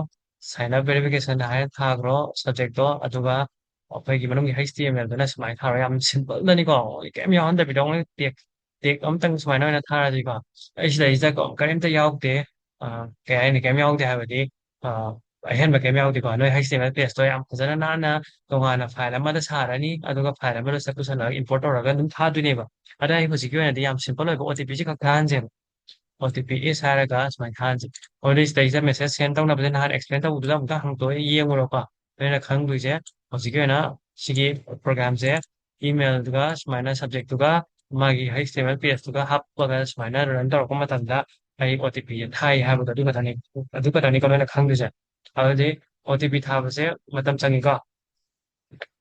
ꯁꯥꯏꯟ ꯑꯞ ꯚꯦꯔꯤꯐꯤꯀꯦꯁꯟ ꯍꯥꯏꯔ ꯊꯥꯈ꯭ꯔꯣ ꯁꯕꯖꯦꯛꯇꯣ ꯑꯗꯨꯒ ꯑꯩꯈꯣꯏꯒꯤ ꯃꯅꯨꯡꯒꯤ HTMLꯗꯨꯅ ꯁꯨꯃꯥꯏꯅ ꯊꯥꯔꯣ ꯌꯥꯝ ꯁꯤꯝꯄꯜꯗꯅꯤꯀꯣ ꯀꯩꯝ ꯌꯥꯎꯍꯟꯗꯕꯤꯗ ꯇꯦꯛ ꯑꯃꯇꯪ ꯁꯨꯃꯥꯏꯅ ꯑꯣꯏꯅ ꯊꯥꯔꯁꯤꯀꯣ ꯑꯩ ꯁꯤꯗꯩꯁꯤꯗ ꯀꯔꯤꯝꯇ ꯌꯥꯎꯗꯦ ꯀꯩ ꯍꯥꯏꯅꯤ ꯀꯩꯝ ꯌꯥꯎꯗꯦ ꯍꯥꯏꯕꯗꯤ ꯑꯍꯦꯟꯕ ꯀꯩꯝ ꯌꯥꯎꯗꯦꯀꯣ ꯅꯣꯏ HTML ꯄꯦꯖꯇꯣ ꯌꯥꯝ ꯐꯖꯅ ꯅꯥꯟꯅ ꯇꯣꯉꯥꯟꯅ ꯐꯥꯏꯜ ꯑꯃꯗ ꯁꯥꯔꯅꯤ ꯑꯗꯨꯒ ꯐꯥꯏꯜ ꯑꯃꯗ ꯄꯨꯁꯜꯂꯒ ꯏꯝꯄꯣꯔꯠ ꯇꯧꯔꯒ ꯑꯗꯨꯝ ꯊꯥꯗꯣꯏꯅꯦꯕ ꯑꯗ ꯑꯩ ꯍꯧꯖꯤꯛꯀꯤ ꯑꯣꯏꯅꯗꯤ ꯌꯥꯝ ꯁꯤꯝꯄꯜ ꯑꯣꯏꯕ OTP ꯈꯛ ꯊꯥꯍꯟꯁꯦꯕ OTP ꯍꯥꯏꯔꯒ ꯁꯨꯃꯥꯏꯅ ꯊꯥꯍꯟꯁꯤ ꯑꯣꯜꯔꯦꯗꯤ ꯁꯤꯗꯩꯁꯤꯗ ꯃꯦꯁꯦꯖ ꯁꯦꯟ ꯇꯧꯅꯕꯁꯦ ꯅꯍꯥꯟ ꯑꯦꯛꯁꯄ꯭ꯂꯦꯟ ꯇꯧꯕꯗꯨꯗ ꯑꯃꯨꯛꯇ ꯍꯥꯡꯇꯣꯛꯑ ꯌꯦꯡꯉꯨꯔꯣꯀꯣ ꯅꯣꯏꯅ ꯈꯪꯗꯣꯏꯁꯦ ꯍꯧꯖꯤꯛꯀꯤ ꯑꯣꯏꯅ ꯁꯤꯒꯤ ꯄ꯭ꯔꯣꯒ꯭ꯔꯥꯝꯁꯦ ꯏꯃꯦꯜꯗꯨꯒ ꯁꯨꯃꯥꯏꯅ ꯁꯕꯖꯦꯛꯇꯨꯒ ꯃꯥꯒꯤ HTML ꯄꯦꯖꯇꯨꯒ ꯍꯥꯞꯄꯒ ꯁꯨꯃꯥꯏꯅ ꯔꯟ ꯇꯧꯔꯛꯄ ꯃꯇꯝꯗ ꯑꯩ OTP ꯊꯥꯏ ꯍꯥꯏꯕꯗꯣ ꯑꯗꯨ ꯈꯛꯇꯅꯤꯀꯣ ꯅꯣꯏꯅ ꯈꯪꯗꯣꯏꯁꯦ ꯑꯗꯨꯗꯤ OTP ꯊꯥꯕꯁꯦ ꯃꯇꯝ ꯆꯪꯉꯤꯀꯣ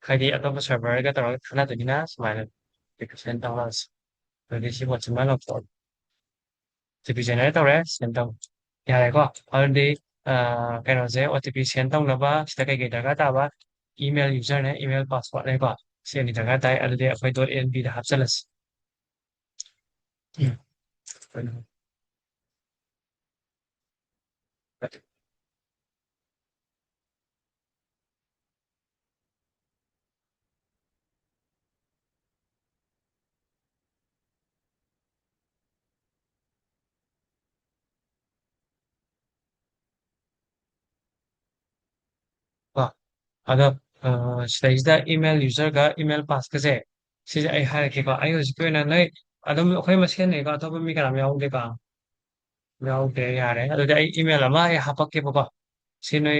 ꯍꯥꯏꯗꯤ ꯑꯇꯣꯞꯄ ꯁꯔꯚꯔꯒ ꯇꯧꯔꯒ ꯊꯥꯅꯗꯣꯏꯅꯤꯅ ꯁꯨꯃꯥꯏꯅ ꯁꯦꯟ ꯇꯧꯔꯁꯤ ꯑꯗꯨꯗꯤ ꯁꯤ ꯄꯣꯠꯁꯤꯃ ꯂꯧꯊꯣꯛꯑꯣ OTP ꯖꯦꯅꯦꯔꯦꯠ ꯇꯧꯔꯦ ꯁꯦꯟ ꯇꯧ ꯌꯥꯔꯦꯀꯣ ꯑꯗꯨꯗꯤ ꯀꯩꯅꯣꯁꯦ OTP ꯁꯦꯟ ꯇꯧꯅꯕ ꯁꯤꯗ ꯀꯩꯀꯩ ꯗꯔꯀꯥꯔ ꯇꯥꯕ ꯏꯃꯦꯜ ꯌꯨꯖꯔꯅꯦ ꯏꯃꯦꯜ ꯄꯥꯁꯋꯥꯔꯗꯅꯦꯀꯣ ꯁꯤ ꯑꯅꯤ ꯗꯔꯀꯥꯔ ꯇꯥꯏ ꯑꯗꯨꯗꯤ ꯑꯩꯈꯣꯏ .nbꯗ ꯍꯥꯞꯆꯤꯜꯂꯁꯤ ꯀꯣ ꯑꯗꯣ ꯁꯤꯗꯩꯁꯤꯗ ꯏꯃꯦꯜ ꯌꯨꯖꯔꯒ ꯏꯃꯦꯜ ꯄꯥꯁꯀꯁꯦ ꯁꯤꯁꯦ ꯑꯩ ꯍꯥꯏꯔꯛꯀꯦꯀꯣ ꯑꯩ ꯍꯧꯖꯤꯛꯀꯤ ꯑꯣꯏꯅ ꯅꯣꯏ ꯑꯗꯨꯝ ꯑꯩꯈꯣꯏ ꯃꯁꯦꯟꯅꯦꯀꯣ ꯑꯇꯣꯞꯄ ꯃꯤ ꯀꯅꯥꯝ ꯌꯥꯎꯗꯦꯀꯣ ꯌꯥꯎꯗꯦ ꯌꯥꯔꯦ ꯑꯗꯨꯗꯤ ꯑꯩ ꯏꯃꯦꯜ ꯑꯃ ꯑꯩ ꯍꯥꯄꯛꯀꯦꯕꯀꯣ ꯁꯤ ꯅꯣꯏ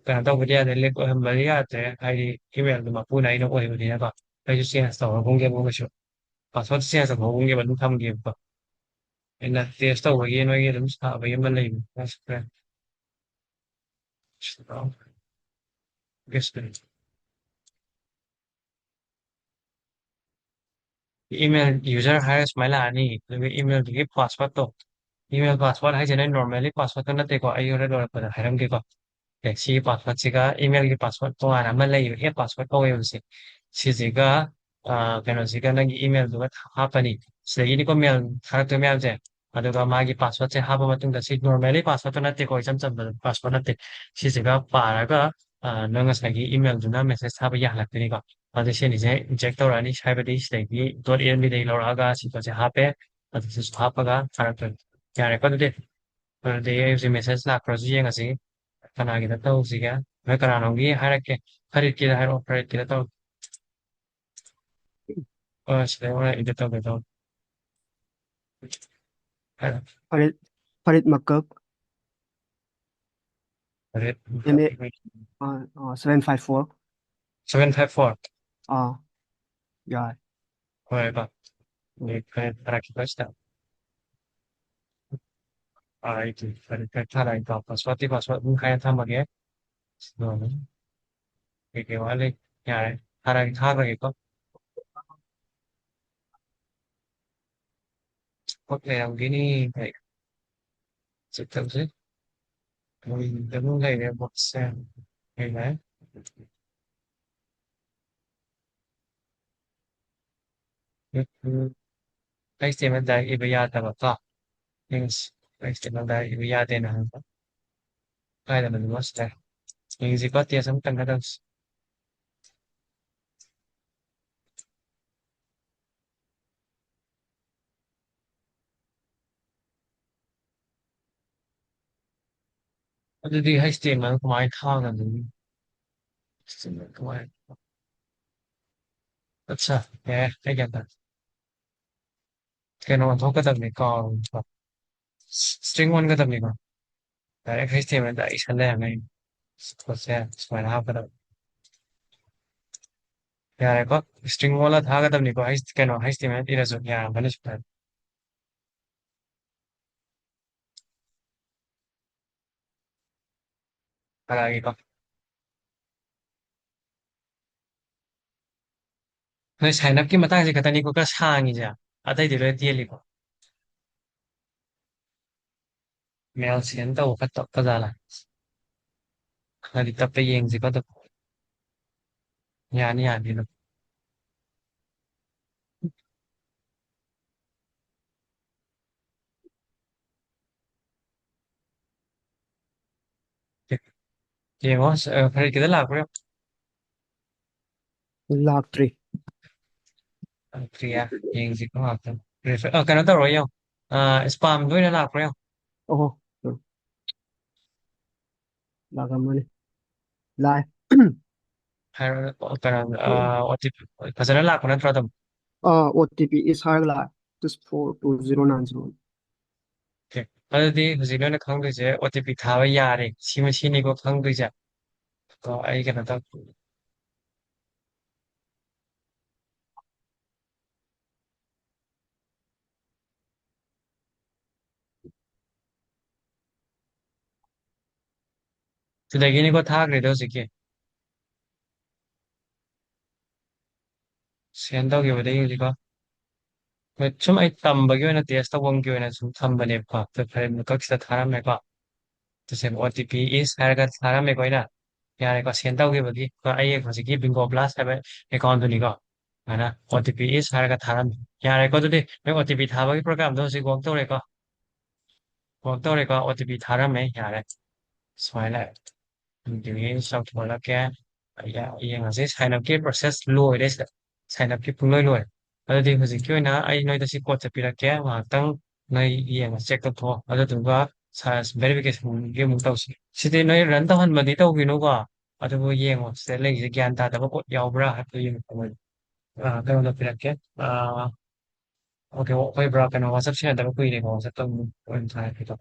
ꯀꯩꯅꯣ ꯇꯧꯕꯗꯤ ꯌꯥꯗꯦ ꯂꯤꯛ ꯑꯣꯏꯍꯟꯕꯗꯤ ꯌꯥꯗ꯭ꯔꯦ ꯍꯥꯏꯗꯤ ꯏꯃꯦꯜꯗꯨ ꯃꯄꯨꯅ ꯑꯩꯅ ꯑꯣꯏꯕꯅꯤꯅꯀꯣ ꯑꯩꯁꯨ ꯆꯦꯟꯖ ꯇꯧꯔꯒꯨꯝꯒꯦꯕ ꯀꯩꯁꯨ ꯄꯥꯁꯋꯥꯔꯗ ꯆꯦꯟꯖ ꯇꯧꯊꯣꯛꯒꯨꯝꯒꯦꯕ ꯑꯗꯨꯝ ꯊꯝꯒꯦꯕꯀꯣ ꯑꯩꯅ ꯇꯦꯁ ꯇꯧꯕꯒꯤ ꯅꯣꯏꯒꯤ ꯑꯗꯨꯝ ꯁꯥꯕꯒꯤ ꯑꯃ ꯂꯩꯕꯅꯦ guess email user hires ไหมล่ะนี่หรือ email ที่ password ตก email password ให้จะได้ normally password ตัวนั้นตีกว่าอายุระดับเปิดให้ทำกี่กว่าแต่ชี password สิก็ email ที่ password ตัวนั้นมันเลยอยู่ที่ password เอาไว้สิชีสิก็กันสิก็นั่ง email ตัวหาปนิสิ่งนี้ก็ mail หาตัว mail เจ้าตัวก็มากี่ password จะหาประมาณตั้งแต่ชี normally password ตัวนั้นตีกว่าจำ password นั้นตีชีสิก็ป่าแล้วก็นั่งสิ่ง email ตัวนั้น message หาไปอย่างหลักตัวนี้ก็Addition is inject or any diabetes like the dot AMD de loraga si se hape addition hapaga character ya record de pero de use message la cross yang así kana kita tahu sih ya मैं कराना होगी हर के हर ऑपरेट किया तो इसलिए मैं इधर तो बताऊँ Farid Farid Makuk अरे MA 754 754 yeah होएगा ये para que está आई थी पर था right पासवर्डมึงใครทำมาแกque vale ya para que haga que có thể làm cái này phải sự thật chứ mình đứng đây để một xem ngày đấy cái xem bên đây ibaya ta bảo ta nhưng cái xem bên đây ibaya tên là cái là mình mất đây nhưng gì có tiền sống tăng cái đâu cái gì hay xem mà không ai thao là mình xem mà không ai अच्छा है cái gì đó cái nó thôi cái tầm này còn string one cái tầm này còn đấy cái xem bên đây sẽ làm này có sẽ phải làm cái đó ya có string वाला था cái tầm này có hay cái nó hay xem bên đây là rồi ya vẫn là cái có 그 사이납기만 따지 갖다니까 그 상황이자 아다이들을 뒤엘리고 매일 시간도 갔다 가자라 어디 답배 여행지 가도 아니는 여행어 그래 기다려 그래 Lakh 3 그래야 여행지 거 같다 그래 cái nó tao rồi không spamด้วยนะ그래요 oh Lakh Amani live hay cái nó 어디 가서는 lạc nó 좀 OTP is higher live just 42090 어디 그지 너네 강도 이제 어차피 다 와야 돼 심은 신이고 강도 이제 또 아이가 나다 그다기니 거다 그래도 이게 sendaw gyud yung di ko. Chum ay tamba gyud na testa wong gyud na sum tamba ne pa. To pare mo kak sa tharam me pa. To sem OTP is haragat tharam me ko ina. Yare ko sendaw gyud di. Ko ay ko sige bingo blast have account ni ko. Ana OTP is haragat tharam. Yare ko to di me OTP thaba ki program do si wong to re ko. Wong to re ko OTP tharam me yare. Swai lại. Điềuนี้sau đó là cái yang sẽ sign up cái process lùi đấy sign up cái phương lùi ở đây thì cái na ai nói là có thể bị cái mà tăng này yang check up thôi ở đây chúng ta verification cái mục tiêu thì thế nói rắn tao hơn mà đi tao cái nó qua ở đây yang sẽ lấy cái gian ta đâu có giàu bra hay cái gì của mình cái đó bị cái ok quay bra cái nó WhatsApp sẽ đâu có quy định của WhatsApp tao quên sai cái đó